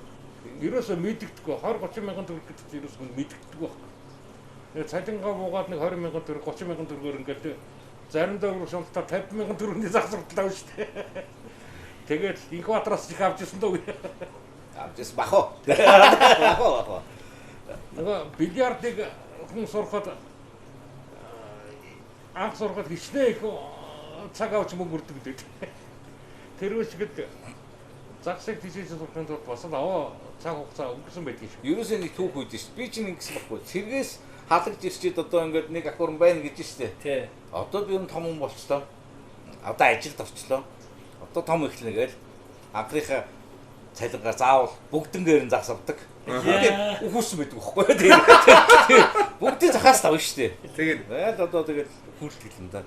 S4: Ерөөсөө мэддэггүй 20-30 мянган төгрөг гэдэг чинь ерөөсөө мэддэггүй байхгүй. Тэгээ цалингаа буугаад нэг 20 мянган төгрөг 30 мянган төгрөгөөр ингээд заримдаа шунтаа 50 мянган төгрөгийн загс сурталаа шүү дээ. Тэгээд инкватраас их авч ирсэн дөө.
S3: Авчис бахо. Бахо.
S4: Нөгөө бильярдыг хүн сурахад анх сурахад хичнээн их цаг авч мөнгө өрдөг гэдэг. Тэр үсгэд загсыг тийшээс сурахын тулд бас л аваа цаг хугацаа өнгөрсөн байдаг шүү.
S3: Ерөөсөө нэг түүх үүд шүү. Би чинь ингэсэн баггүй. Цэргээс халагж ирчээд одоо ингээд нэг аквариум байна гэж штэ.
S1: Тий.
S3: Одоо би энэ том хүн болчлоо. Одоо ажилд орчлоо. Одоо том эхлэнэ гээл анхныхаа цалингаа заавал бүгднгээр нь загс авдаг. Тэгээд үхүүлсэн байдаг байхгүй. Тэгээд бүгдийн захаас тавна штэ.
S2: тэгээд
S3: одоо тэгээд хүлээлт хэлнэ да.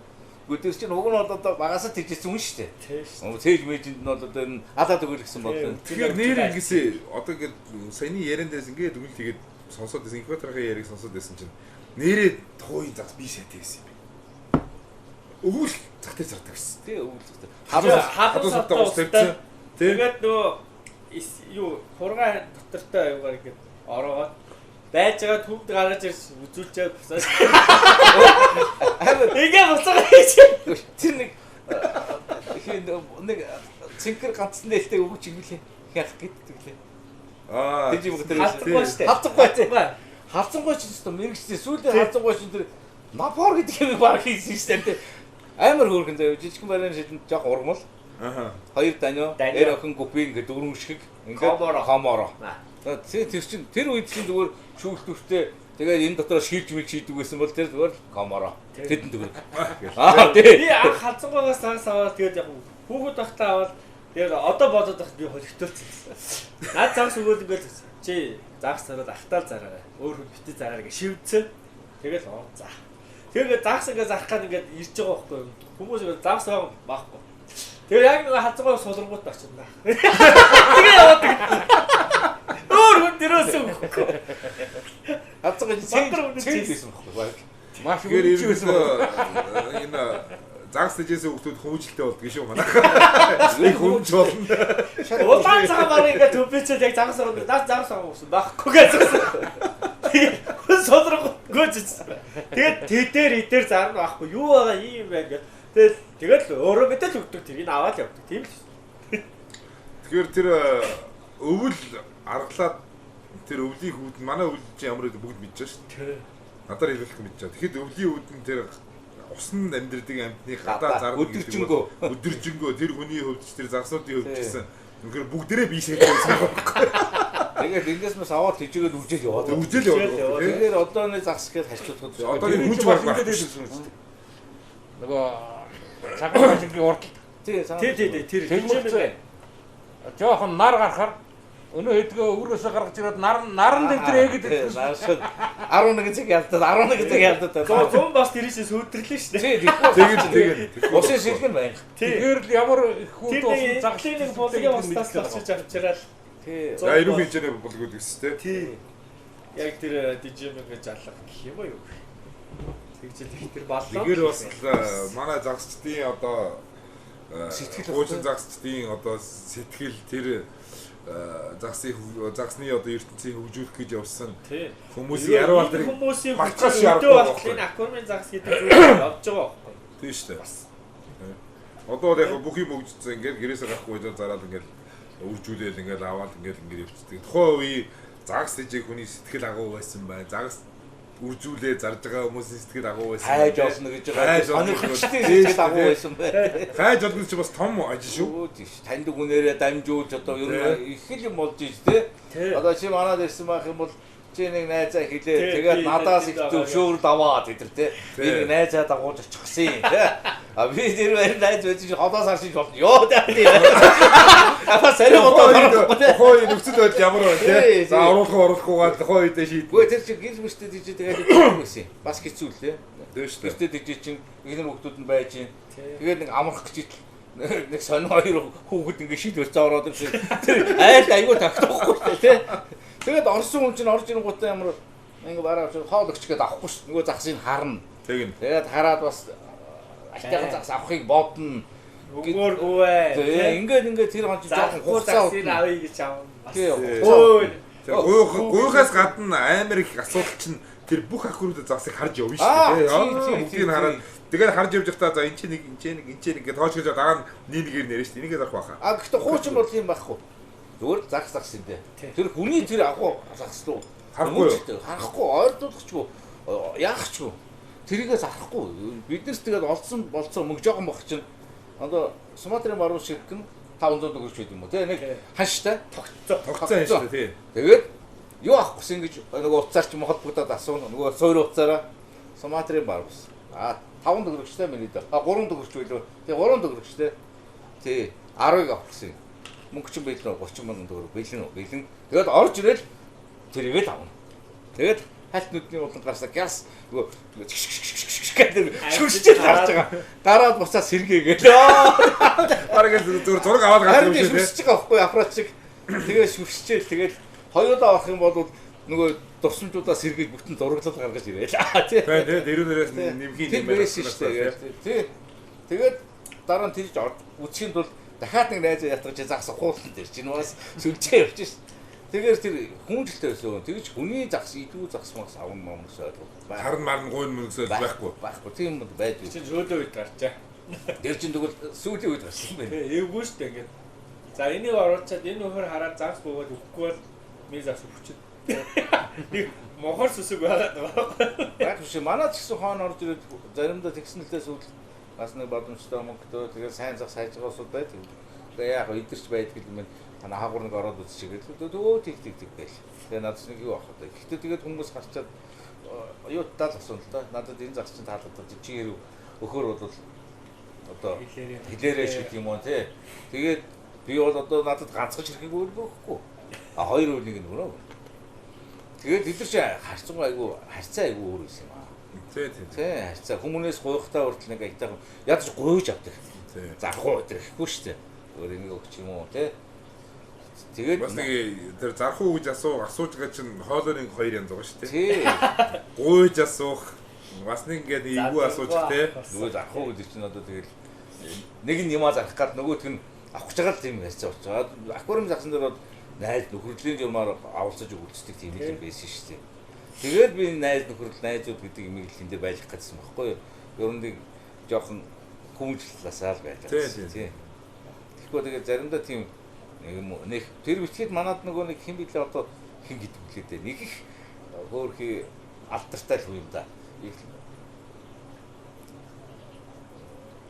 S3: Гүдэр чинь уг нь бол одоо багасаа тийжсэн хүн штэ.
S1: Тий.
S3: Цээж мэйжинд нь бол одоо энэ алаад өгөх гэсэн бодлоо.
S2: тэгэхээр нэр ингэсэн одоо ингээд саяны яриан дээрс ингээд үгэл тэгээд сонсоод байсан инкваторын яриг сонсоод байсан чинь нэрээ тууийн загс би шатээ гэсэн юм. Өвөл зах дээр зардаг гэсэн.
S3: Тий өвөл зах дээр.
S2: Хадуу савтаа ус тавьсан.
S1: Тэгээд нөгөө юу хургаан дотортой аюугаар ингээд ороогоо байж байгаа төвд гаргаж ирж үзүүлчээ босоод. Ингээ буцаага хийж.
S3: Тэр нэг цэнхэр ганцхан нээлттэй өгч игүүлээ. Хяах гэдэг лээ. Тэр юм гэдэг
S1: лээ.
S3: Хавцангуйч ч мэрэгчтэй сүүлдээ хавцангуйч тэр напор гэдэг юм баг хийсэн шүү дээ. Амар хөөрхөн заяа жижигхэн барин шидэнд жоох ургамал. Хоёр данио, эр охин гупин гэдэг дөрвөн шиг ингээд хоморо. Тэр чинь тэр үед чинь зүгээр шүүлтвэртэй тэгээд энэ дотор шилж мэл шийдэг байсан бол тэр зүгээр коморо. Тэдэн төгрөг. Тий.
S1: Би анх хацангаагаас цаас аваад тэгээд яг хүүхэд багтаа аваад тэгээд одоо бодоод байхад би холигтолцсон. Наад загс өгөөл ингээд чи загс зараад ахтаал зараа. Өөр хүн бити зараа гэж шивдсэн. Тэгээд за. Тэгээд загс ингээд зарах гад ингээд ирж байгаа байхгүй юу? Хүмүүс ингээд загс байгаа байхгүй. Тэгээ яг нэг хазгаа сулрангууд очино. Тэгээ яваад. Өөр хүн дээрээс өгөхгүй.
S3: Хазгаа цээл байсан байхгүй.
S4: Маш
S2: Тэгэхээр
S4: үнэтэй байсан.
S2: энэ загас дэжээс хүүхдүүд хүмүүжлэлтэй болдгоо шүү манайх. Их хүмүүж болно.
S1: Улаан цагаан баг ингээ төбөцөд яг загас орно. Наас загас авсан байхгүй гэсэн. Тэгээ сулрангууд гүйцсэн. Тэгээд тэдэр зарна байхгүй. Юу байгаа юм бэ ингээд. Тэгэл өөрөө мэдэл өгдөг тэрийг аваад явдаг. Тийм л.
S2: Тэгэхээр тэр өвөл аргалаад тэр өвлийн хүүд манай өвөл чинь ямар гэдэг бүгд мэдчихэж шүү дээ. Надаар хэлэх мэдэж байгаа. Тэгэхэд өвлийн хүүд нь тэр усан амьдрдаг амьтны гадаа зарна өдөржингөө тэр хүний хөвдөж тэр загсуудын хөвдөжсэн. Үнэхээр бүгдээрээ бийшээ байсан байхгүй.
S3: Тэгээд эндээс бас аваад тийжгээд үржил яваад.
S2: Үржил яваад.
S3: Тэгэхээр одоо нэг загс гээд хажуудахад
S2: Одоо энэ хүч барах
S4: нөгөө цагаан ажиглын урд.
S3: тий
S1: тэр
S4: Тэгмээ. Жохон нар гарахаар өнөө хэдгээ өөрөөсөө гаргаж ирээд наран дэвтрээ гэдэг.
S3: 11 цаг ялдаад 11 цаг ялдаад.
S1: Зүүн бас тэрийшээ сүйдэрлээ шүү дээ.
S3: Тэгээд усын сэлгэн байна.
S4: Тэгэхээр л ямар их хүн туусан
S1: заглын нэг булгийн устаас авчиж авчираад.
S3: Тий.
S2: За ирүү хинжээр болгоод гэсэн тэ.
S1: Тий. Яг тэр дижим гэж алга гэх юм уу юу? Тэгж тэр баллаа.
S2: Тэгэхээр бас манай загсчдын одоо
S3: сэтгэл
S2: хуучин загсчдын одоо сэтгэл тэр загсны одоо ертөнцийг хөгжүүлэх гэж явсан хүмүүсийн яруу алдрыг
S1: хүмүүсийн
S2: маркас
S1: өдөө болтын аквариум загс гэдэг зүйл явж байгаа байхгүй.
S2: Тийм шүү дээ. Одоо яг бүх юм хөгжсөн ингээд гэрээсээ гарахгүй зараад ингээд үржүүлээл ингээд аваад ингээд явчихдаг. Тухайн үе загс дэжиг хүний сэтгэл агуу байсан бай. Загс үржүүлээ зарж байгаа хүмүүсийн сэтгэл агуу байсан.
S3: Хайж олно гэж байгаа. Сонирхолтой сэтгэл агуу байсан бай.
S2: Хайж олно гэж бас том ажил шүү.
S3: Танд гүнээрээ дамжуулж одоо ер нь их л юм болж ийж тэ. Одоо чи манад ирсэн байх юм бол чи нэг найзаа хэлээ. Тэгээд надаас их зөвшөөрөл аваад гэдэр тэ. Би нэг найзаа дагуулж очихсан юм тэ. А би тэр байр найз байж холоос харшиж болно. Йоо дээ. Апа сэрэ
S2: хой нөхцөл байдал ямар байна те. За оруулахгүйгээр хой үедээ шийд.
S3: Гүй тэр чи гэр бүлтэй дижээ тэгээд гэсэн. Бас хэцүү л те.
S2: Тийм шүү дээ.
S3: Гэртээ дижээ чинь энэ хүмүүсд нь байж чинь. Тэгээд нэг амрах гэж нэг сонин хоёр хүүхэд ингэ шийдвэр заороод ирсэн. Тэр айл аюу тагтахгүй шүү те. Тэгээд орсон хүн чинь орж ирэнгүүтээ ямар ингэ бараа хоол өгч гээд авахгүй шүү. Нөгөө загсыг харна. Тэгээд хараад бас альтайхан загс авахыг бодно.
S1: Өгөөргүй.
S3: Ингээд тэр хонч жоохон хугацаа
S1: авъя гэж аав.
S2: Гуйхаас гадна амар их асуудал чинь тэр бүх аквариумд загсыг харж явна шүү дээ. Бүгдийг хараад тэгээд харж явж байхдаа за энэ чинь нэг ингээд тоочгож байгаа нэгээр нэрэж шүү дээ. Энийгээ зарах байхаа.
S3: А гэхдээ хуучин бол юм байхгүй. Зүгээр загс юм дээ. Тэр хүний тэр агуу загс руу харахгүй ойртуулахчгүй яахчгүй. Тэрийгээ зарахгүй. Биднес тэгээд олдсон болцоо мөг жоохон бох чинь одоо Суматрын баруун ширхэг нь 500 төгрөг байд юм уу те нэг ханштай
S2: тогтцоо юм шүү дээ.
S3: Тэгээд юу авахгүйс ингэж нөгөө уцаар ч холбогдоод асууна нөгөө суур уцаараа Суматрын баруус 5 төгрөгчтэй миний дээр 3 төгрөгч байлгүй тэгээ 3 төгрөгчтэй тий 10-ыг авахгүйс мөнгө чинь байлгүй 30 мянган төгрөг бэлэн тэгээд орж ирэл тэрийгээ тавна тэгээд хальт нүдний улан гарсаа гяс нөгөө гэдэг шүршчээд гарч байгаа. Дараад буцаа сэргээгээл.
S2: Бараг зүгээр зураг аваад гарч
S3: ирсэн тийм шүршиж байгаа байхгүй аппарат шиг. Тэгээ шүршчээл тэгээд хоёулаа авах юм бол нөгөө дурсамжуудаа сэргээж бүтэн зураглал гаргаж ирээл.
S2: Тийм тэгээд эрүүнээрээс нэмхийн
S3: юм байсан шүү дээ. Тэгээд дараа нь тэрж үсгийн тул дахиад нэг найз ятгаж загас хуулсан дээр чинь бас сүлжээ явж шээ. Тэгэхээр тэр хүнжилтэй байсан. Тэгж хүний загс идүү загс мас авна момс ойлгоо.
S2: Харн марн гойн мөнгөсөө байхгүй.
S3: Байхгүй. Тийм юм байдаг.
S1: Чи зөөлөө үед гарчаа.
S3: Тэр чинь тэгвэл сүүлийн үед гарсан байна.
S1: Эвгүй шүү дээ ингээд. За энийг оруулчаад энэ нөхөр хараад загс бөгөөд өгөхгүй бол ми загс өвчөд. Нэг мохор сүсэг байгаад байгаа.
S3: Яг биш манай ч гэсэн хоон орж ирээд заримдаа тэгснэлтэй сүүл бас нэг боломжтой мөнгөтэй тэгээд сайн загс хайж байгаа усуд байдаг. Тэгээ яг идэрч байдаг юм байна. Танаа хаагур нэг ороод үзчихээд төө тэг гээл. Тэгээ надад нэг юу авах вэ? Гэхдээ тэгээд хүмүүс гарчаад юу тал асуун л да. Надад энэ загс чинь таалагдаж чи хэрэг өхөр бол одоо хэлээрээ шиг юм уу те. Тэгээд би бол одоо надад ганцхан хэрхийг өөргөхгүй. А хоёр үнийг нь өрөө. Тэгээд бид нар чи харцсан айгу харьцаа айгу өөр юм аа.
S2: Тий.
S3: За хүмүүнээс гуйхтаа хүртэл нэг айтайхан ядаж гуйж авдаг.
S2: Тий.
S3: Зархуу гэхгүй шүү дээ. Өөр нэг өгч юм уу тий. Тэгээд
S2: бас нэг тэр зархуу гэж асууж байгаа чинь хоолойр нэг хоёр янз байгаа шүү дээ.
S3: тий.
S2: Гуйж асуух бас нэг ингээд эвгүй асууж тий.
S3: Нөгөө зархуу гэдэг чинь одоо тэгэл нэг нь юмаа зарах гад нөгөөх нь авах гэж байгаа юм ярьцаа очоод аквариум загсан дээр бол найз нөхрөлийн журмаар авалцаж өгүүлцдэг тийм юм байсан шүү дээ. Тэгээд би найз нөхрөл найзууд гэдэг имийг л энэ дээр байлгах гэсэн байхгүй юу? Ер нь нэг жоохон хүмүүжлэлсаа л байлаа. Тийм. Тэгэхгүй тэгээд заримдаа тийм нэг тэр бичгээд манад нөгөө нэг хэн билээ одоо хэн гэдэг үлээ дээ. Нэг их хөөрхий алдартай л юм да.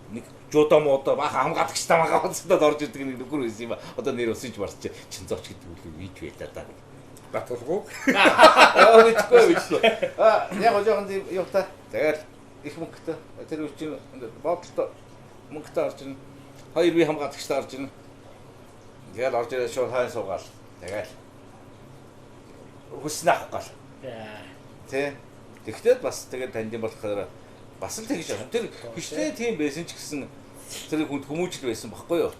S3: Нэг жуудаа муудаа баха хамгаалагч тамаага онцдод орж ирдэг нэг нөхөр байсан юм ба. Одоо нэр усынч барч чин зооч гэдэг үл виж байлаа да.
S2: Батулгуу.
S3: Өөчгүй. Яг жоохон юм та. Тэгээд их мөнгөтэй тэр үчин бодлоо мөнгөтэй орж ин хоёр би хамгаалагчтай орж ин. Тэгээд орж ирээ шууд хайн суугаал. Тэгээд хүснэ авах гал. Тэ. Тэгтээ бас тэгээд танд юм болохоор бас л тэгж байна. Тэр хичнээн тийм байсан ч гэсэн тэр хүнд хүмүүжил байсан баггүй юу?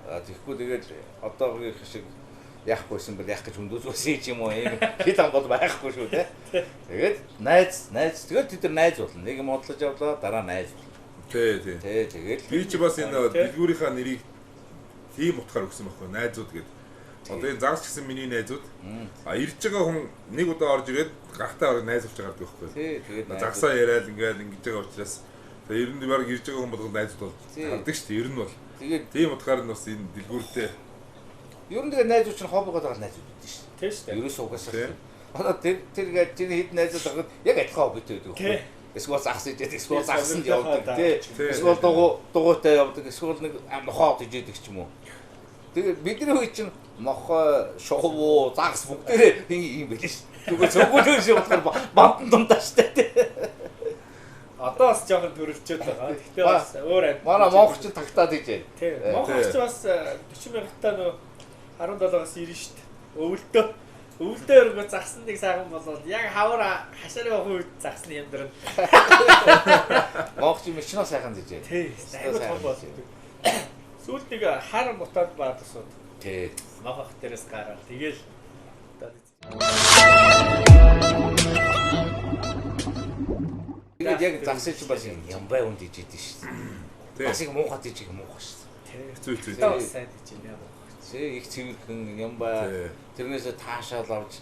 S3: Тэгэхгүй тэгээд одоогийн шиг яахгүйсэн бол яах гэж хүндүүс үсэй ч юм уу ийм хит ам бол байхгүй шүү те. Тэгээд найз тэгээд тэд нар найз болно. Нэг юм бодлож явлаа дараа найз.
S2: Тий.
S3: Тэгээд
S2: Би ч бас энэ дэлгүүрийнхаа нэрийг тийм утгаар өгсөн байхгүй найзууд гэдэг. Одоо энэ загас гэсэн миний найзууд ирж байгаа хүн нэг удаа орж ирээд гахтаа найз болж байгаа байхгүй.
S3: Тий, тэгээд
S2: загсаа яриад ингээд ингэж байгаа учраас ер нь баг ирж байгаа хүн болгоо найзууд бол хардаг шүү дээ. Ер нь бол. Тэгээд тийм утгаар нь бас энэ дэлгүүртэй.
S3: Ер нь тэгээд найзууд чинь хоббигод байгаа найзууд гэдэг шүү дээ.
S1: Тийм шүү дээ.
S3: Ерөөсөө угаасаа. Одоо тэргээд чинь хэд найзууд байгаа яг адилхан хоббитэй байдаг байхгүй. Эсвэл загс ижээд эсвэл загсанд явдаг тий. Эсвэл дугуйтай явдаг эсвэл нэг нохоод ижээдэг ч юм уу. Тэгээд бидний үе чинь нохоо, шувуу, загс бүгдээ ийм байлээ шүү. Зүгээр цогцолтой шиг болохоор бантан дундаа шүү дээ.
S1: Одоо бас жоохон төрөлчөөд байгаа. Гэхдээ бас өөр амт.
S3: Манай монголч тагтаад ижээ.
S1: Тийм. Монголч бас 40 мянгатаа нөө 17-аас ирнэ шүү дээ. Өвөлдөө өргөө загсан нэг сайхан болоод яг хавар хашааны хувьд загсны ямдрын.
S3: Монголч мичноо сайхан ижээ.
S1: Тийм. Айгуу том болдог. Сүүлд нэг хар мотод баадсууд.
S3: Тий.
S1: Нохох дээрээс гараад тэгэл
S3: тэгээд яг загсаж бас юм бай үнд ижээд шүү.
S2: Тий.
S3: Бас их муухад ижих муухай шүү.
S2: Зүй.
S1: бас сайн хийж байна.
S3: Тий, их цэвэрхэн юм бай. Тэрнээсээ таашаал авч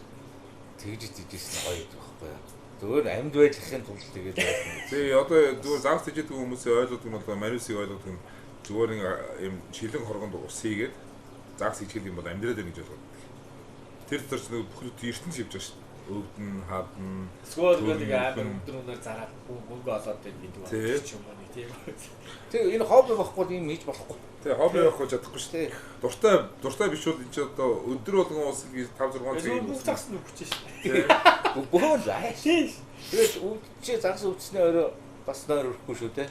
S3: тэгж ижижсэн гоё байхгүй юу. Зүгээр амьд байхын тулд тэгээд
S2: Тий, одоо зүгээр загас ижээдэг хүмүүсийн ойлгоод нь бол Мариусыг ойлгоод нь зүгээр нэг юм шилэн хоргонд ус хийгээд загас ижих юм бол амьдраад байна гэж ойлгоод. Тэр дотор ч нэг бүхэл ертөнц шивж байгаа шүү дээ. Өвдөн, хадна.
S1: Эсвэл нэг амар өдрөөр зараад мөнгө олоод байдаг гэдэг юм байна тийм.
S3: Тэг энэ хобби байхгүй юм хийж болохгүй.
S2: Тэг хобби байхгүй чадахгүй шүү дээ. Дуртай биш бол энэ ч одоо өдөр болгон ус гэж 5 6 цаг
S1: юм загс нүгч шүү
S3: дээ. Бөөн зай. Тэгээд чи загс өвчснээ өөрөө бас нойрхгүй шүү дээ.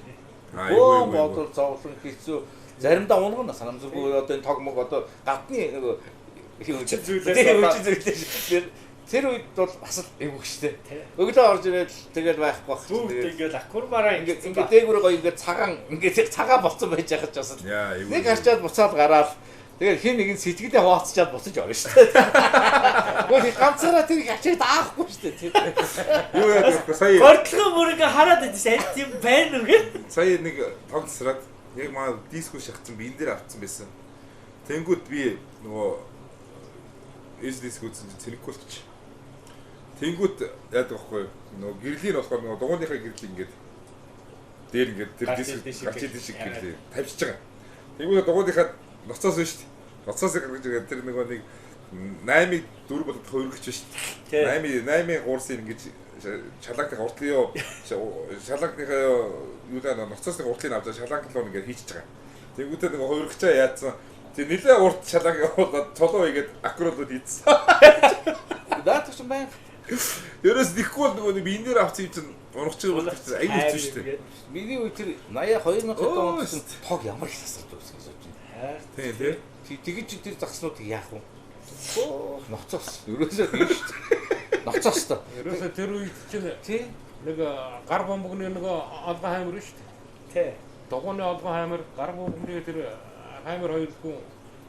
S3: Бөөн бодол зовлон хэцүү. Заримдаа унгана санамсаргүй одоо энэ тог мог одоо гадны нэг зүйлээс тэр үед бол бас л эвгүй шүү дээ. Өглөө орж ирээд тэгэл байхгүй бах.
S1: Тэгээд ингээд аквариумаараа
S3: ингээд дээгүүрээ гоё ингээд цагаа болцсон байж байгаа ч бас нэг харчаад буцаад гараад тэгэл хин нэг нь сэтгэлдээ хуваацчаад буцаж орно шүү дээ. Гол ганцаараа тэр хачаад аахгүй шүү дээ.
S2: Юу яадаг вэ? Сая
S1: гордлогоо бүр ингээд хараад байдсан аль тийм байна уу гэх.
S2: Сая нэг тогтсраад яг маа диско шахацсан би энэ дээр авцсан байсан. Тэнгүүд би нөгөө диско цэлэкүүлч. Тэнгүүд яадаг вэ? Нөгөө гэрлийн болохоор нөгөө дугуйныхаа гэрэл ингээд дээр ингээд тэр диско гачид шиг гэрлээ тавьчихж байгаа. Тэнгүүд дугуйныхаа ноцоос нь шүү дээ. Ноцоос гаргаж байгаа тэр нөгөө нэг 8-ыг 4 болоод хөргөж шүү дээ. 8-ын 3-ыг ингэж шалаагтайхаа уртлын шалаагтайхаа юу даа ноцоосны уртлыг авч шалаагтлаа ингээд хийчихэж байгаа. Тэнгүүтээ нөгөө хөргөчөө яатсан. Тэг нилээ урт шалааг явуулаад цолоо игээд акролууд ийдсэн.
S3: Даатч юм байна.
S2: Ерөөс дихгүй бол нөгөө би энэ дээр авсан юм чинь унах чинь бол аяг хэцүү шүү дээ.
S3: Миний үе тэр 82 онд тог ямар их тасалж байсан гэж бодож байна.
S2: Тийм.
S3: Тэгэж тэр загснуудыг яах вэ? Ноцоос. Ерөөсөө тийм шүү дээ. Ноцоос та.
S4: Ерөөсөө тэр үед чинь
S3: тий.
S4: нэг гар бомбогны нэг олгон хаймар шүү дээ.
S1: Тий.
S4: Дугууны олгон хаймар, гар бомбогны тэр хаймар хоёр хүн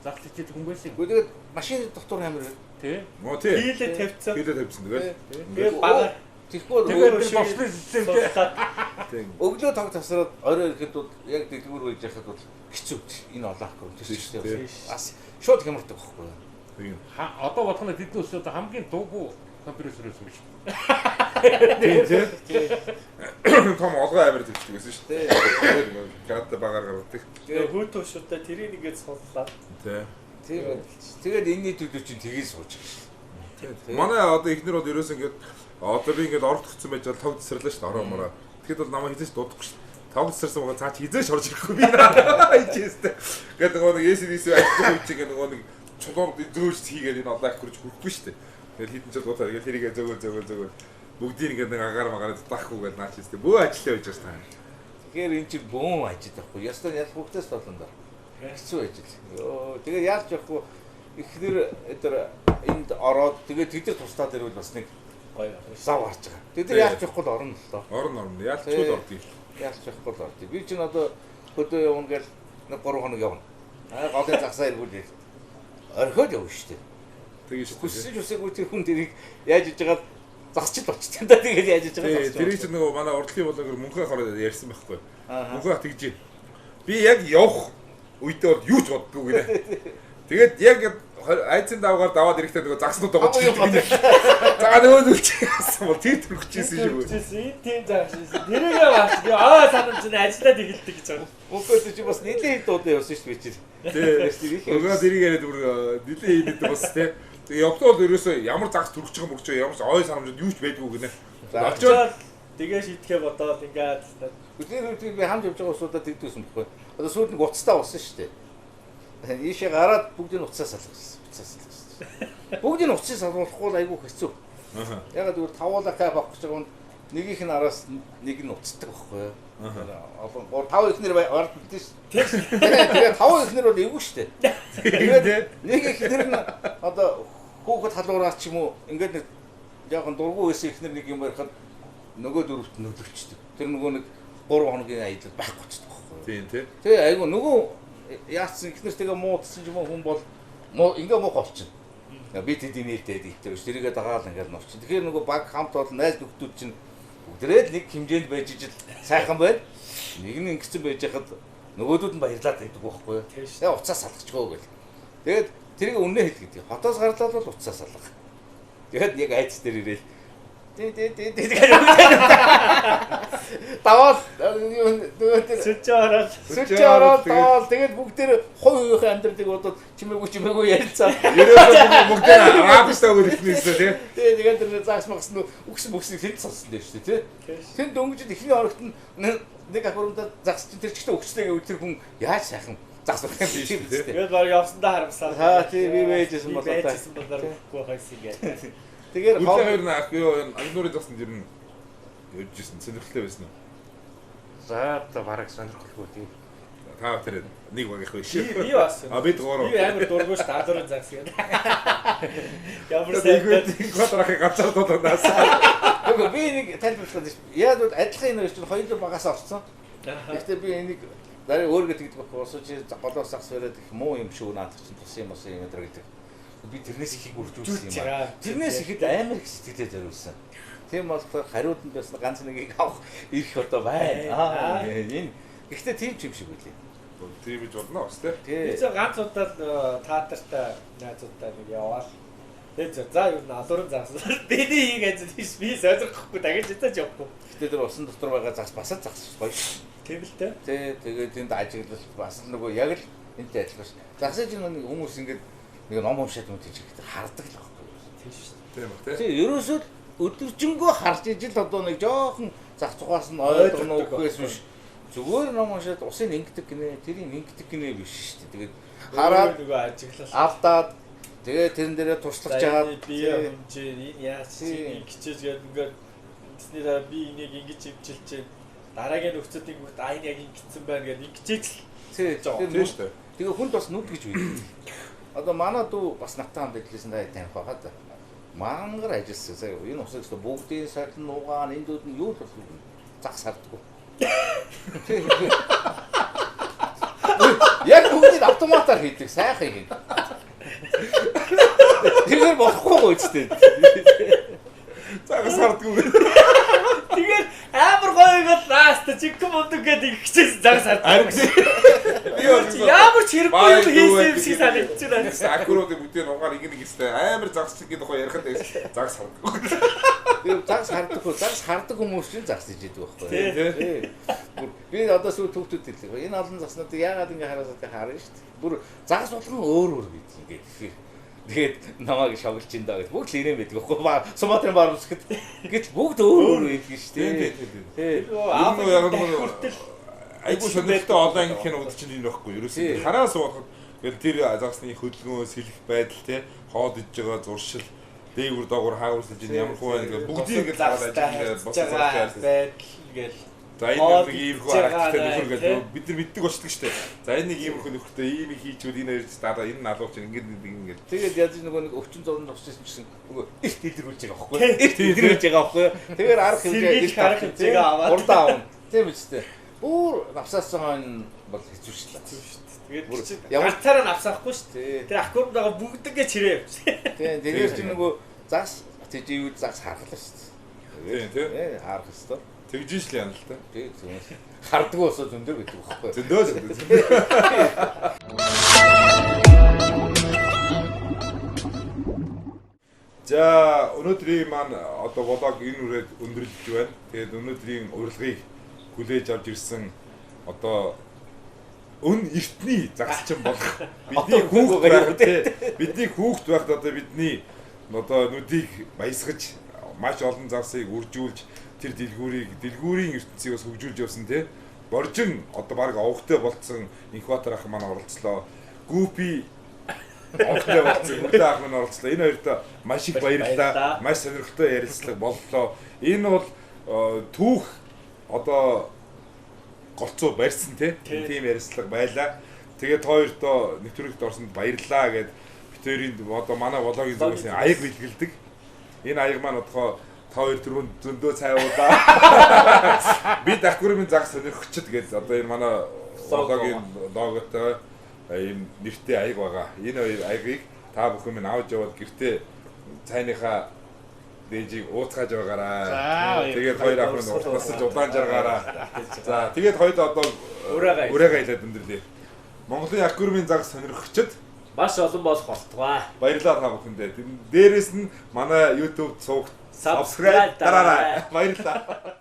S4: загт ичээд хүн байсан.
S3: Тэгээд машин дотор хаймар
S4: Тий.
S2: Мөн тий.
S1: Хийлээ тавьцсан.
S2: Хийлээ тавьсан тэгээд.
S1: Тэгээд бага
S3: тэгэхгүй
S4: Тэгээд бослоо систем
S2: Тийм.
S3: өглөө тог тасраад орой ирэхэд бол яг дэлгүүр байж яхад бол хэцүү энэ олохгүй тийм шүү дээ. Бас шууд хямардаг байхгүй юу?
S2: Тийм.
S4: Одоо бодоход тэдний өсөд хамгийн дуугүй компьютерээс юм шүү.
S2: Тийм тийм. Том олгоо амир төвчдөг гэсэн шүү дээ. Гадаа багаар гаргадаг.
S1: тэгээд хүү төвшөлтөд тэрийг ингээд сууллаа.
S2: Тийм.
S3: Тэгээд энэний төлөв чинь тгий сууж байгаа.
S2: Манай одоо ихнэр бол ерөөс ингээд одоо би ингээд орд өгсөн байж бол тог тесрлээ шүү дээ. Ороо мороо. Тэгэхэд бол намайг хизээч дуудахгүй шүү дээ. Тог тесэрсэн байгаа цаа чи хизээч орж ирэхгүй би наа. Ичээстэй. Гэдэг нөгөө нэг SDC ажиллах үе чинь нөгөө нэг чулуунд зөөж хийгээд энэ одоо их хурж хүрхгүй шүү дээ. Тэгээд хитэн ч дуудаа тэгээд тэрийгээ зөөгөө бүгдийг ингээд нэг агаар магаар дутаахгүй гэдэг наа чи бөө ажиллаа байж байгаа шүү дээ.
S3: Тэгэхээр эн чинь бөөн ажил байхгүй. Ястаа яг хүүхдээс болондоо. Хэцүү ажил. Йоо тэгээд яаж явахгүй ихнэр өдөр энд ороод тэгээд тэд нар туслаад ирвэл бас нэг
S1: Гоё.
S3: зав гарч байгаа. Тэд нар яаж явахгүй л орно л доо.
S2: Орно яалчгүй ордгийг.
S3: Яаж явахгүй л ордгийг. Би чинь одоо хөдөө явна гэж нэг 3 хоног явна. Голын загсаа иргүүл орхиод явна шүү дээ.
S2: Тэгээ шүү дээ.
S3: Хүсэж үсээгүй тэр хүн тэрийг яаж иж байгаа засчил болчихсон да тэгээд яаж иж байгаа засч.
S2: Тэр чинь нөгөө манай урдлын блогер мөнхөө хараад ярьсан байхгүй. Мөнхөө тэгж байна. Би яг явах үедээ бол юу ч боддгүй гинэ. Тэгээд яг айцын давгаар даваад ирэхдээ нөгөө загснуудаа бодчихсон. За нөгөө зүгчээсэн бол тэр төрчихсэн шүү.
S1: Тийм заашсан. Тэрийгээ бас санамж нь ажиллаад игэлдэг гэж байна.
S3: Мөнхөө чи бас нэлээд дуудаа явсан шүү би чи.
S2: Тийм. Нөгөө тэрийг яриад бүр нилээ хийдэг бас тийм. Тэгээ явтал ерөөсөө ямар загс төрчих юм урч ямар ч ой санамжууд юу ч байдгүй гинэ.
S1: Очоод тэгээ шийдэхээ бодоод ингээд
S3: тэр би хамж явж байгаа усудаа тэгдүүлсэн байхгүй. Одоо сүүлд нэг уцтаа болсон шүү дээ. Ийшээ гараад бүгдийг уцаа салгасан. Бүгдийг уцаа салгуулахгүй айгүй хэцүү. Ягаад гэвэл тавуулаа кап авах гэж байгаа нь нэгийнх нь араас нэг нь уцдаг байхгүй. Одоо 5 ихнэр орд мэдээ шүү. Тэгээ 5 ихнэр бол эвгүй шүү дээ. Тэгээд нэг ихнэр нь одоо хүүхэд халуураас ч юм уу ингээд нэг яахан дургу байсан ихнэр нэг юм барихад нөгөө дөрөвт нөлөвчдөг. Тэр нөгөө нэг 3 хоногийн аялал байхгүй ч байхгүй.
S2: Тийм тийм.
S3: Тэгээ айгу нөгөө яатсан ихнэртэйгээ муудсан юм хүн бол ингээ муу болчихно. Би тэдний нээлттэй дийтэй ш. Тэрийгээ дагаал ингээл новчин. Тэгэхээр нөгөө баг хамт бол найз нөхдүүд чинь бүгдээ л нэг хэмжээнд байж ижил сайхан байна. Нэг нь ингэсэн байж хахад нөгөөдүүд нь баярлаад байдаг байхгүй юу? Тэгээ уцаа салгачгоо гэл. Тэгээд тэрийг үнэ хэл гэдэг. Хотоос гарлаад бол уцаа салга. Тэгээд яг айц дээр ирээл Тавал нөгөө тэр сүчээрээ тавал тэгээд бүгдээр хувь хувийн амьдралыг бодоод чимээгүй ярилцаа.
S2: Ерөөсөө бүгдээ арабстаа гөлхнээсээ тий.
S3: Тэгээд тэр загс магс нь үгс мөксийг хэд сонсон дээ шүү дээ тий. Тэнд дөнгөжид ихний орогт нэг ахурамдаа загс чинь тэр чигтээ өгчтэйгээ тэр хүн яаж сайхан загс болох юм биш үү тий.
S1: Тэгээд баг явсандаа харамсаа.
S3: Аа тий би вэжсэн болоо та.
S1: Гүү хайс ингээд.
S3: Тэгээд
S2: хоёр наах юу агнуурын загсанд ер нь явжсэн сонирхолтой байсан уу?
S4: За одоо бараг сонирхолгүй тийм.
S2: Та тэр нэг баг их биш.
S1: Би бас.
S2: Бид гурав.
S1: Би амар дургуй ш таалуурын загс гэдэг. Ямар
S2: сайхан квадрахыг ганцаар дуулнаас.
S3: Гэхдээ би нэг танд хэлсэн шүү. Яг л адилхан энэ чинь хоёулаа багаас орсон. Гэхдээ би энийг дараа өөргөө тэгдэг байхгүй болсоо чи голоос загс бариад их муу юм шүү наадах чинь тус юм энэ гэдэг. Би тэрнээс ихийг үржүүлсэн юм аа. Тэрнээс ихэд амар их сэтгэлээ зориулсан. Тийм болохоор хариуд нь бас ганц нэгийг авах их одоо байна. Энэ ихтэй тийм ч юм шиг үлээ.
S2: Тийм гэж болно бас тий.
S1: Би зөв ганц удаа театртаа найзуудтай нэг яваал. Тэгээд за юу н алуурын загс. Бидний хийгээд тийш би сонирхгүй дахиж идэж явахгүй.
S3: Гэтэ тэр усан дотор байгаа загс бас загс гоё.
S1: Тийм л дээ.
S3: Тий тэгээд тэнд ажиглал бас нөгөө яг л энтэй адилхан ш. Загсаж нэг хүмүүс ингээд нэг ном уншаад мэдээж ихтэй хардаг л байхгүй юу.
S1: Тийм шүү дээ.
S2: Тийм ба тий.
S3: Тий ерөөсөө өдөржингөө харж ижил одоо нэг жоохон зах цугаас нь ойлгоно үгээс биш. Зүгээр ном уншаад усын ингэдэг гинэ, тэрийг ингэдэг гинэ биш шүү дээ. Тэгээд хараад
S1: нөгөө ажиглал
S3: алдаад тэгээд тэрэн дээрээ туршлах жаад
S1: бие хэмжээ энэ яаж чи гिचээж гээд ингээд тэсний дараа би энийг ингэж хэмжилж чинь дараагийн нөхцөлийг бүгд энэ яг ингэсэн байна гэдэг ингэжээж л
S3: тий
S2: тийм шүү дээ.
S3: Тэгээ хүнд бас нүд гэж үү. Одоо манай дүү бас наттай хамт ажилласан таних байгаа да. мангар ажилласан. Сая энэ усыг өстө бүгдийн сард нугаан энэ дүүд нь юу болох вэ? Загс харддаг. Яг бүгдийг автоматар хийдэг, сайхан юм. Тэр болохгүй гоо үстэй.
S2: Загас хардггүй.
S1: Тэгээд амар гоё гол ласт чиг мундаг гэдэг ихчээс загас харддаг. Ямар ч хэрэггүй юм хийсэн юм шиг санагдаж байна.
S2: Акуруудын бүдээр нугаар ингэ нэг өстэй амар загас чиг гэдэг гоё ярихад загас хардггүй.
S3: Тэр загс хардаг хүмүүс чинь загс хийж идэг байхгүй. Тийм. Би одоо сүү төвтөд хэлээ. Энэ олон загснуудыг яагаад ингэ хараасаа харна шүү дээ. Бүр загс болгон өөр гэдэг ингэ. Тэгээд намайг шоглож ин даа гэж бүгд л ирээн байдаг байхгүй. Суматрын бар үсгэд. Гэтэл бүгд өөр байдаг шүү дээ. Тийм.
S2: Аа яг нэг айгуу сонирхолтой олон анги кино үзэж чинь энэ байхгүй. Ерөөсөө хараа суугаад тэгэл тэр загсны хөдөлгөөн сэлэх байдал те хоод иж байгаа зуршил дээгүр доогуур хаагуулж ин ямар хөө ингээ бүгдийг ингээ хараад ажиллаж босоо
S1: байдал ингээл
S2: за энэ нэг иймэрхүү характертай нөхөр гэдэг бид нар мэддэг болчихдог шүү дээ. За энэ нэг иймэрхүү нөхөртэй ийм их хийчвэл энэ хоёрч дараа энэ налууч ингээд
S3: тэгээд яаж нөгөө нэг өвчин зурнд авчихсан гэсэн нөгөө эрт илэрүүлж байгаа байхгүй. Эрт илэрүүлж байгаа байхгүй. Тэгэхээр арга хэмжээ их
S1: арга хэмжээгээ аваад
S3: урдаа авна. Тийм үстэй. Бүр навсаасан бол хэцүү шүү дээ.
S1: Тэгээд ямар цаараа навсаахгүй шүү дээ. Тэр аккорд байгаа бүгдгээ чирээ явчихсан.
S3: Тийм тэгээд чи нөгөө загс тийж юу загс харахлаа шүү дээ.
S2: Тийм
S3: харах ёстой.
S2: тэгжиж л яана л та.
S3: Тийм зүгээр. Хардггүй усаа зөндөр гэдэг байхгүй.
S2: Зөндөө. За өнөөдрийн маань одоо влог энэ үрээд өндөрлөж байна. Тэгээд өнөөдрийн урилгыг хүлээж авч ирсэн одоо өн эртний загсчин болох бидний хүүхд байх бидний хүүхд байхад одоо бидний одоо нүдийг баясгаж маш олон загсыг үржүүлж тэр дэлгүүрийн ертөнцийг бас хөгжүүлж явсан тий. Боржин одоо баг овогтой болцсон инкватор ах маань оролцлоо. Гүпи овогтой болцсон хөдөө ах маань оролцлоо. Энэ хоёрт маш их баярлалаа. Маш сонирхолтой ярилцлага боллоо. Энэ бол түүх одоо голцоо барьсан тий. Тийм ярилцлага байлаа. Тэгээд хоёртоо нэвтрүүлэгт орсонд баярлалаа гэд битэрийн одоо манай влогийн зүгээс аяг бэлгэлдэг. Энэ аяг маань одохоо та хоёр түрүүн зөндөө цайвуулаа. Би дакурын загс сонирхчд гэж одоо энэ манай влогийн логотой ийм нэртэй аяг байгаа. Энэ хоёр аягийг та бүхэн минь авч яваад гэртээ цайныхаа дээжийг ууцгааж байгаараа. Тэгээд хоёр ах нь уртасч удаан жаргаараа. За тэгээд хоёул одоо ураагаа хэлээд өндөрлөө. Монголын акурын загс сонирхчд
S1: маш олон болох болтугай.
S2: Баярлалаа та бүхэндээ. Дээрээс нь манай YouTube цугт subscribe дараарай. Баярлалаа.